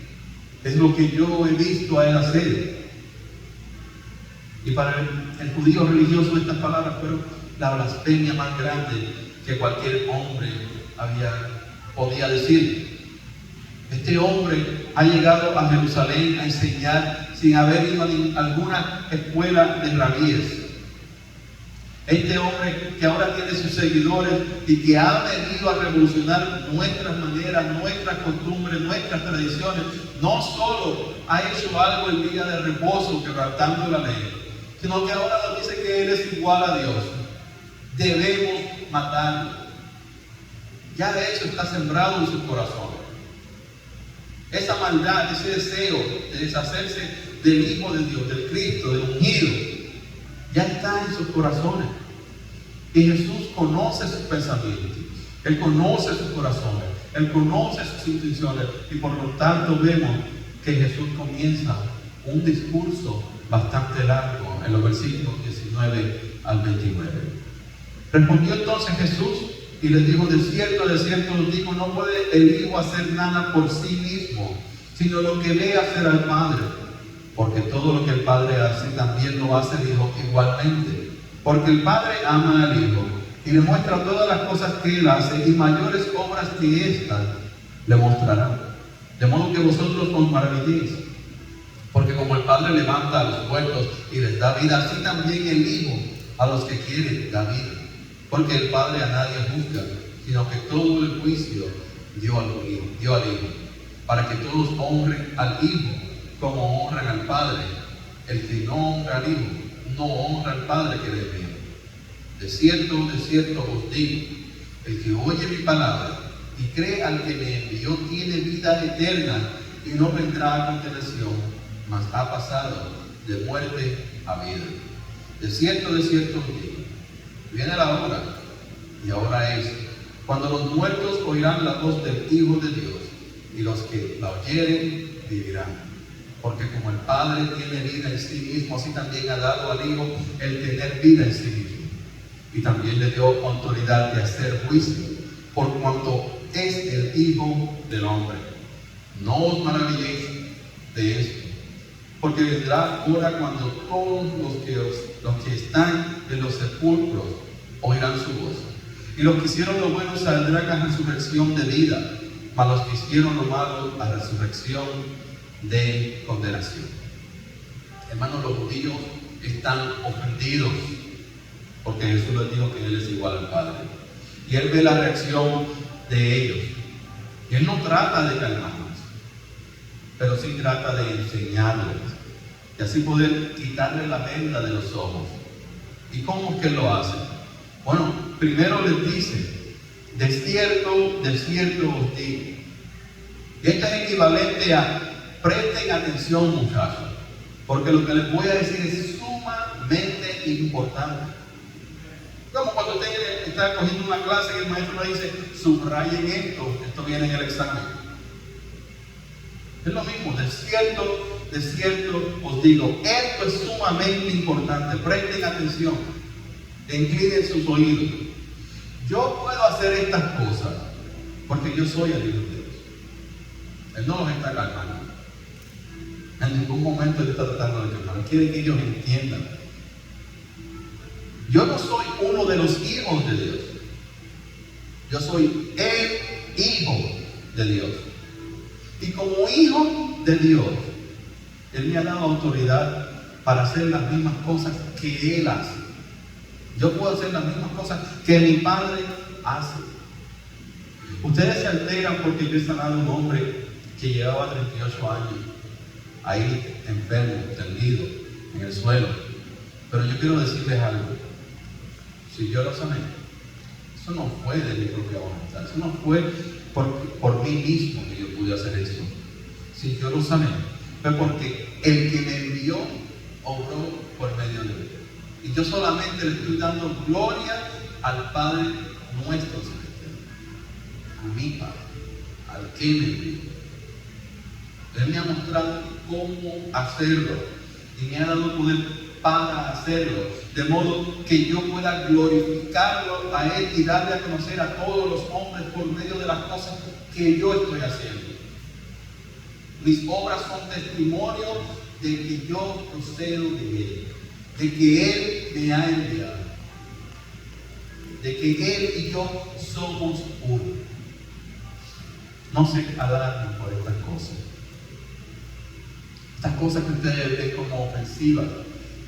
A: Es lo que yo he visto a Él hacer. Y para el judío religioso estas palabras fueron la blasfemia más grande que cualquier hombre podía decir. Este hombre ha llegado a Jerusalén a enseñar sin haber ido a alguna escuela de rabíes. Este hombre que ahora tiene sus seguidores y que ha venido a revolucionar nuestras maneras, nuestras costumbres, nuestras tradiciones, no solo ha hecho algo el día de reposo quebrantando la ley, sino que ahora nos dice que Él es igual a Dios. Debemos matarlo. Ya de hecho está sembrado en sus corazones. Esa maldad, ese deseo de deshacerse del Hijo de Dios, del Cristo, del ungido, ya está en sus corazones. Y Jesús conoce sus pensamientos, Él conoce sus corazones, Él conoce sus intenciones, y por lo tanto vemos que Jesús comienza un discurso bastante largo en los versículos 19 al 29. Respondió entonces Jesús y les dijo: de cierto os digo, no puede el Hijo hacer nada por sí mismo, sino lo que ve hacer al Padre. Porque todo lo que el Padre hace, también lo hace el Hijo igualmente. Porque el Padre ama al Hijo y le muestra todas las cosas que Él hace, y mayores obras que estas le mostrará. De modo que vosotros os maravilléis. Porque como el Padre levanta a los muertos y les da vida, así también el Hijo a los que quiere da vida. Porque el Padre a nadie juzga, sino que todo el juicio dio al Hijo, para que todos honren al Hijo como honran al Padre. El que no honra al Hijo, no honra al Padre que le envió. De cierto os digo, el que oye mi palabra y cree al que me envió tiene vida eterna, y no vendrá a condenación, mas ha pasado de muerte a vida. De cierto os digo, viene la hora, y ahora es, cuando los muertos oirán la voz del Hijo de Dios, y los que la oyeren vivirán. Porque como el Padre tiene vida en sí mismo, así también ha dado al Hijo el tener vida en sí mismo. Y también le dio autoridad de hacer juicio, por cuanto es el Hijo del Hombre. No os maravilléis de esto, porque vendrá hora cuando todos los que están en los sepulcros oirán su voz. Y los que hicieron lo bueno saldrán a resurrección de vida, mas los que hicieron lo malo a resurrección de condenación. Hermanos, los judíos están ofendidos porque Jesús les dijo que Él es igual al Padre. Y Él ve la reacción de ellos. Y Él no trata de calmarlos, pero sí trata de enseñarles y así poder quitarle la venda de los ojos. ¿Y cómo es que Él lo hace? Bueno, primero les dice, de cierto os digo. Y esto es equivalente a, presten atención muchachos, porque lo que les voy a decir es sumamente importante. Como cuando usted está cogiendo una clase y el maestro le dice, subrayen esto viene en el examen. Es lo mismo, de cierto os digo, esto es sumamente importante, presten atención, inclinen sus oídos. Yo puedo hacer estas cosas porque yo soy el Hijo de Dios. Él no los está calmando. En ningún momento Él está tratando de calmar. Él quiere que ellos entiendan. Yo no soy uno de los hijos de Dios. Yo soy el Hijo de Dios. Y como Hijo de Dios, Él me ha dado autoridad para hacer las mismas cosas que Él hace. Yo puedo hacer las mismas cosas que mi Padre hace. Ustedes se alteran porque yo he sanado a un hombre que llevaba 38 años ahí enfermo, tendido en el suelo. Pero yo quiero decirles algo. Si yo lo sané, eso no fue de mi propia voluntad. Eso no fue por mí mismo que yo pude hacer eso. Si yo lo sané, fue porque el que me envió obró por medio de él. Y yo solamente le estoy dando gloria al Padre nuestro celestial, a mi Padre, al que me envió. Él me ha mostrado cómo hacerlo y me ha dado poder para hacerlo, de modo que yo pueda glorificarlo a Él y darle a conocer a todos los hombres por medio de las cosas que yo estoy haciendo. Mis obras son testimonio de que yo procedo de Él, de que Él me ha enviado, de que Él y yo somos uno. No se alarmen por estas cosas. Estas cosas que ustedes ven como ofensivas,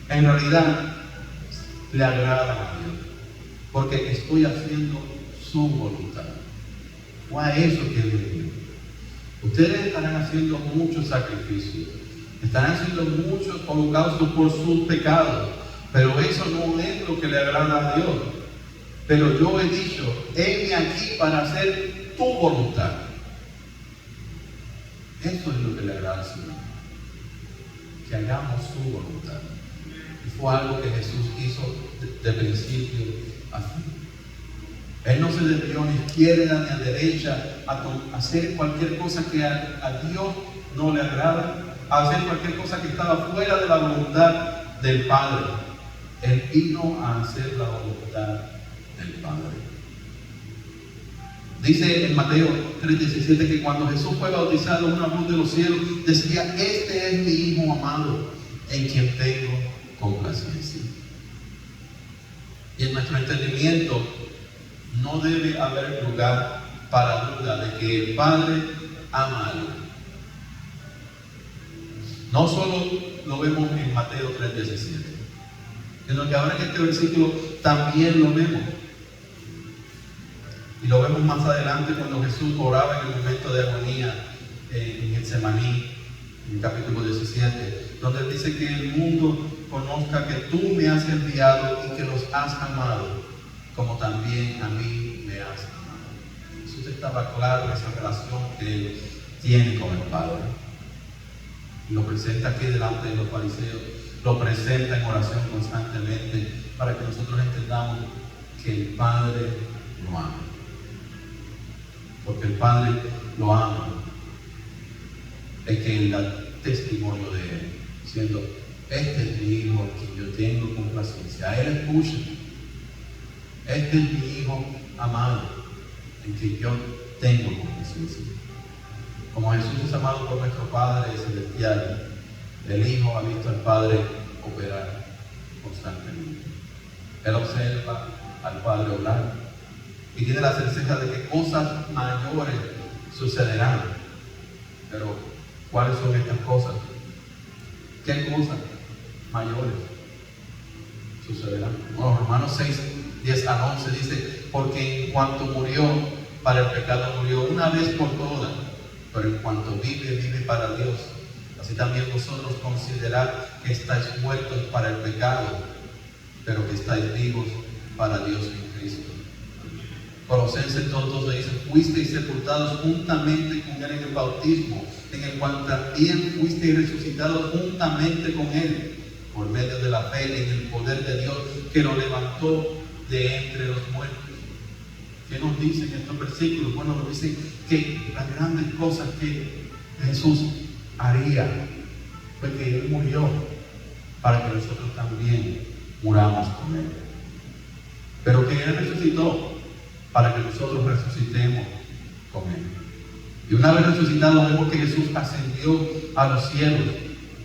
A: en realidad le agradan a Dios, porque estoy haciendo su voluntad. O a eso que Dios dio. Ustedes estarán haciendo muchos sacrificios, estarán haciendo muchos holocaustos por sus pecados, pero eso no es lo que le agrada a Dios. Pero yo he dicho, heme aquí para hacer tu voluntad. Eso es lo que le agrada al Señor, que hagamos su voluntad. Y fue algo que Jesús hizo de principio a fin. Él no se desvió ni a izquierda ni a derecha a hacer cualquier cosa que a Dios no le agrada, a hacer cualquier cosa que estaba fuera de la voluntad del Padre. Él vino a hacer la voluntad del Padre. Dice en Mateo 3:17 que cuando Jesús fue bautizado, una voz de los cielos decía: este es mi Hijo amado, en quien tengo complacencia. Y en nuestro entendimiento no debe haber lugar para duda de que el Padre ama a Él. No solo lo vemos en Mateo 3:17, sino que ahora en este versículo también lo vemos. Y lo vemos más adelante cuando Jesús oraba en el momento de agonía en Getsemaní, en el capítulo 17, donde Él dice que el mundo conozca que tú me has enviado y que los has amado, como también a mí me has amado. Jesús estaba claro en esa relación que Él tiene con el Padre. Y lo presenta aquí delante de los fariseos, lo presenta en oración constantemente, para que nosotros entendamos que el Padre lo ama. Porque el Padre lo ama, es que Él da testimonio de Él, diciendo: este es mi Hijo, en quien yo tengo complacencia. A Él escucha. Este es mi Hijo amado, en quien yo tengo complacencia. Como Jesús es amado por nuestro Padre celestial, el Hijo ha visto al Padre operar constantemente. Él observa al Padre obrar y tiene la certeza de que cosas mayores sucederán. Pero, ¿cuáles son estas cosas? ¿Qué cosas mayores sucederán? Bueno, Romanos 6:10 al 11 dice: porque en cuanto murió para el pecado, murió una vez por todas, pero en cuanto vive, vive para Dios. Así también vosotros considerad que estáis muertos para el pecado, pero que estáis vivos para Dios en Cristo. Colosenses 2:12 dice: fuisteis sepultados juntamente con Él en el bautismo, en el cual también fuisteis resucitados juntamente con Él, por medio de la fe en el poder de Dios que lo levantó de entre los muertos. ¿Qué nos dicen estos versículos? Bueno, nos dicen que las grandes cosas que Jesús haría fue que Él murió para que nosotros también muramos con Él. Pero que Él resucitó para que nosotros resucitemos con Él. Y una vez resucitado, vemos que Jesús ascendió a los cielos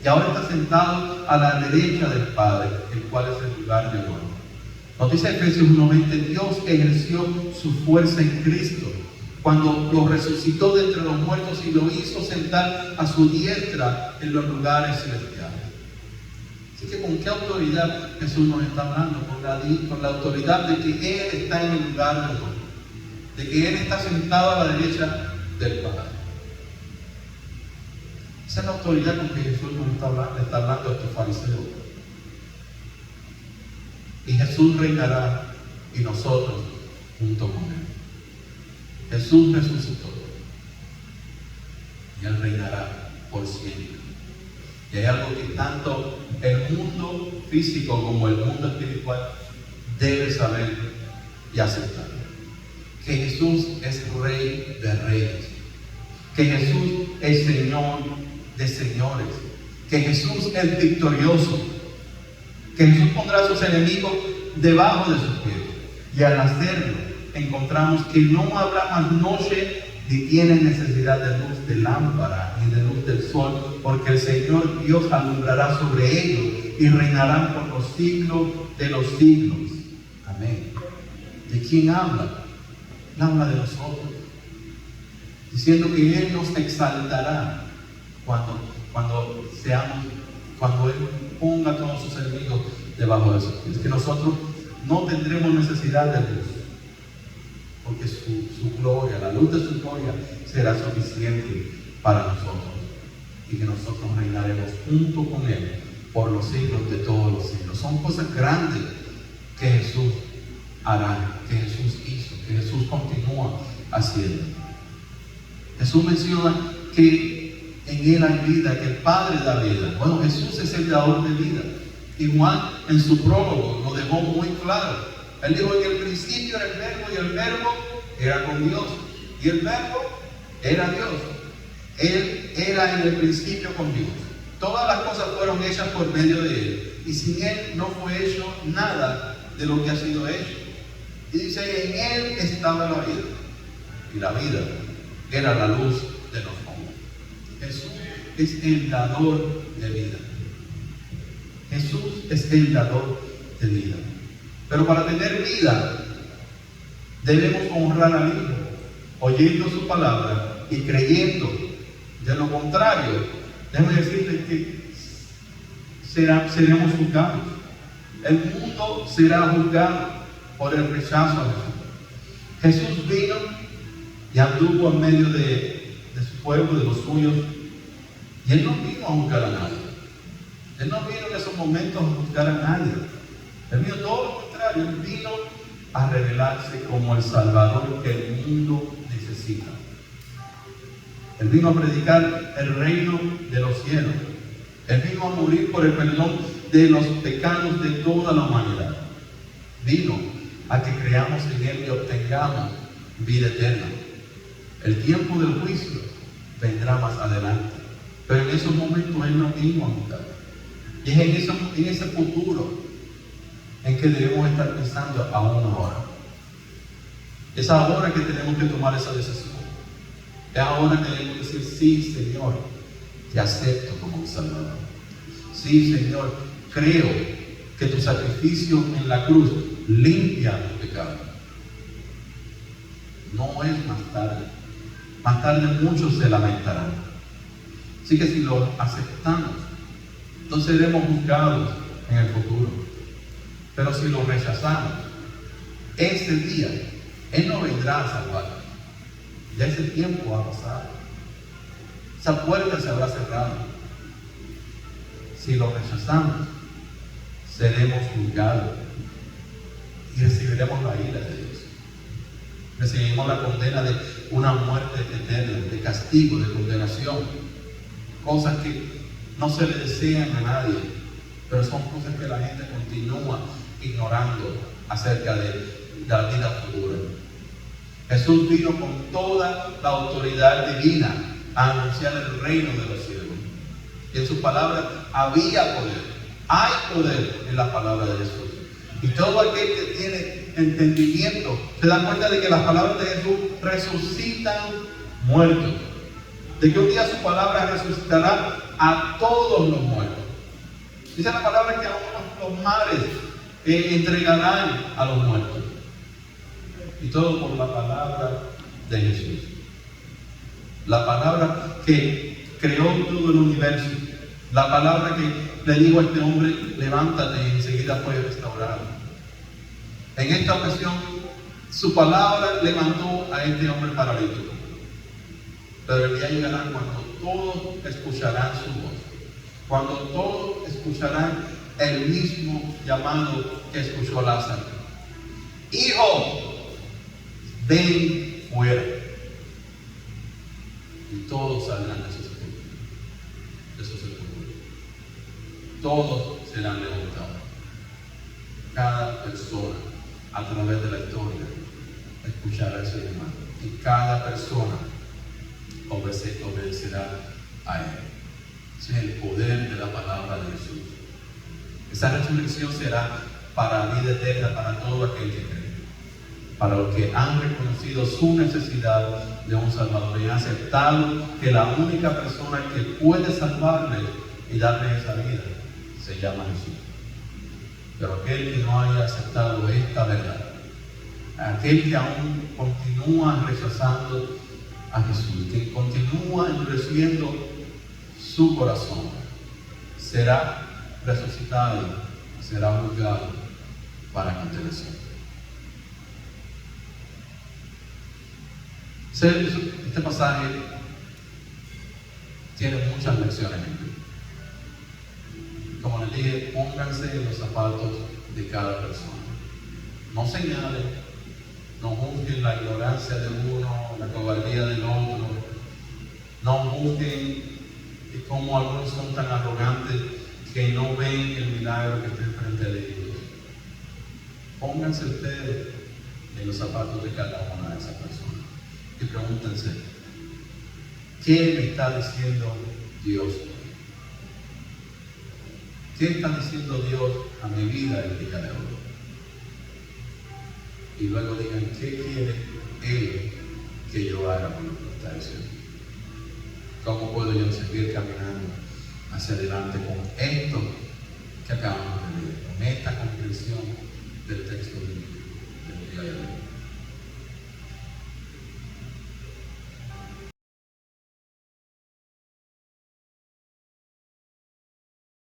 A: y ahora está sentado a la derecha del Padre, el cual es el lugar de honor. Nos dice Efesios 1:20: Dios ejerció su fuerza en Cristo cuando lo resucitó de entre los muertos y lo hizo sentar a su diestra en los lugares celestiales. Así que ¿con qué autoridad Jesús nos está hablando? Con la autoridad de que Él está en el lugar de honor, de que Él está sentado a la derecha del Padre. Esa es la autoridad con que Jesús nos está hablando a estos fariseos. Y Jesús reinará y nosotros junto con Él. Jesús resucitó y Él reinará por siempre. Y hay algo que tanto el mundo físico como el mundo espiritual debe saber y aceptar: que Jesús es Rey de Reyes, que Jesús es Señor de señores, que Jesús es victorioso, que Jesús pondrá a sus enemigos debajo de sus pies. Y al hacerlo, encontramos que no habrá más noche ni tienen necesidad de luz de lámpara ni de luz del sol, porque el Señor Dios alumbrará sobre ellos y reinarán por los siglos de los siglos. Amén. ¿De quién habla? Habla de nosotros, diciendo que Él nos exaltará cuando Él ponga a todos sus enemigos debajo de sus pies. Que nosotros no tendremos necesidad de luz, porque su gloria, la luz de su gloria, será suficiente para nosotros, y que nosotros reinaremos junto con Él por los siglos de todos los siglos. Son cosas grandes que Jesús hará, que Jesús hizo, que Jesús continúa haciendo. Jesús menciona que en Él hay vida, que el Padre da vida. Bueno, Jesús es el dador de vida. Y Juan en su prólogo lo dejó muy claro. Él dijo: en el principio era el Verbo, y el Verbo era con Dios, y el Verbo era Dios. Él era en el principio con Dios. Todas las cosas fueron hechas por medio de Él, y sin Él no fue hecho nada de lo que ha sido hecho. Y dice: en Él estaba la vida, y la vida era la luz de los hombres. Jesús es el dador de vida. Jesús es el dador de vida. Pero para tener vida debemos honrar al Hijo, oyendo su palabra y creyendo. De lo contrario, déjeme decirles que seremos juzgados. El mundo será juzgado por el rechazo a Jesús. Jesús vino y anduvo en medio de su pueblo, de los suyos, y Él no vino a juzgar a nadie. Él no vino en esos momentos a juzgar a nadie. Él vino todo lo contrario. Él vino a revelarse como el Salvador que el mundo necesita. Él vino a predicar el reino de los cielos. Él vino a morir por el perdón de los pecados de toda la humanidad. Vino a que creamos en Él y obtengamos vida eterna. El tiempo del juicio vendrá más adelante, pero en esos momentos Él no vino a juzgar. Y es en ese futuro en que debemos estar pensando aún ahora. Es ahora que tenemos que tomar esa decisión. Es ahora que debemos decir: sí, Señor, te acepto como mi Salvador. Sí, Señor, creo que tu sacrificio en la cruz limpia mi pecado. No es más tarde. Más tarde muchos se lamentarán. Así que si lo aceptamos, entonces seremos juzgados en el futuro. Pero si lo rechazamos, ese día Él no vendrá a salvarnos. Ya ese tiempo ha pasado. Esa puerta se habrá cerrado. Si lo rechazamos, seremos juzgados. y recibiremos la ira de Dios. Recibimos la condena de una muerte eterna, de castigo, de condenación. Cosas que no se le desean a nadie, pero son cosas que la gente continúa ignorando acerca de la vida futura. Jesús vino con toda la autoridad divina a anunciar el reino de los cielos. Y en su palabra había poder. Hay poder en la palabra de Jesús. Y todo aquel que tiene entendimiento se da cuenta de que las palabras de Jesús resucitan muertos. De que un día su palabra resucitará a todos los muertos. Dice la palabra que aún los mares entregarán a los muertos. Y todo por la palabra de Jesús. La palabra que creó todo el universo. La palabra que le dijo a este hombre, levántate, y enseguida fue restaurado. En esta ocasión, su palabra levantó a este hombre paralítico. Pero el día llegará cuando todos escucharán su voz. Cuando todos escucharán el mismo llamado que escuchó Lázaro. Hijo, ven fuera. Y todos saldrán de sus sepulcros. Todos serán levantados. Cada persona, a través de la historia, escuchará ese llamado. Y cada persona obedecerá a él. Ese es el poder de la palabra de Jesús. Esa resurrección será para la vida eterna, para todo aquel que cree. Para los que han reconocido su necesidad de un Salvador y han aceptado que la única persona que puede salvarle y darle esa vida se llama Jesús. Pero aquel que no haya aceptado esta verdad, aquel que aún continúa rechazando a Jesús, que continúa endureciendo su corazón, será resucitado, será juzgado para condenación. Este pasaje tiene muchas lecciones en él. Como les dije, pónganse en los zapatos de cada persona. No señalen, no juzguen la ignorancia de uno, la cobardía del otro. No juzguen como algunos son tan arrogantes que no ven el milagro que está enfrente de ellos. Pónganse ustedes en los zapatos de cada una de esas personas y pregúntense, ¿qué me está diciendo Dios? ¿Qué está diciendo Dios a mi vida el día de hoy? Y luego digan, ¿qué quiere Él que yo haga con lo que está diciendo? ¿Cómo puedo yo seguir caminando hacia adelante con esto que acabamos de leer, con esta comprensión del texto del día de hoy?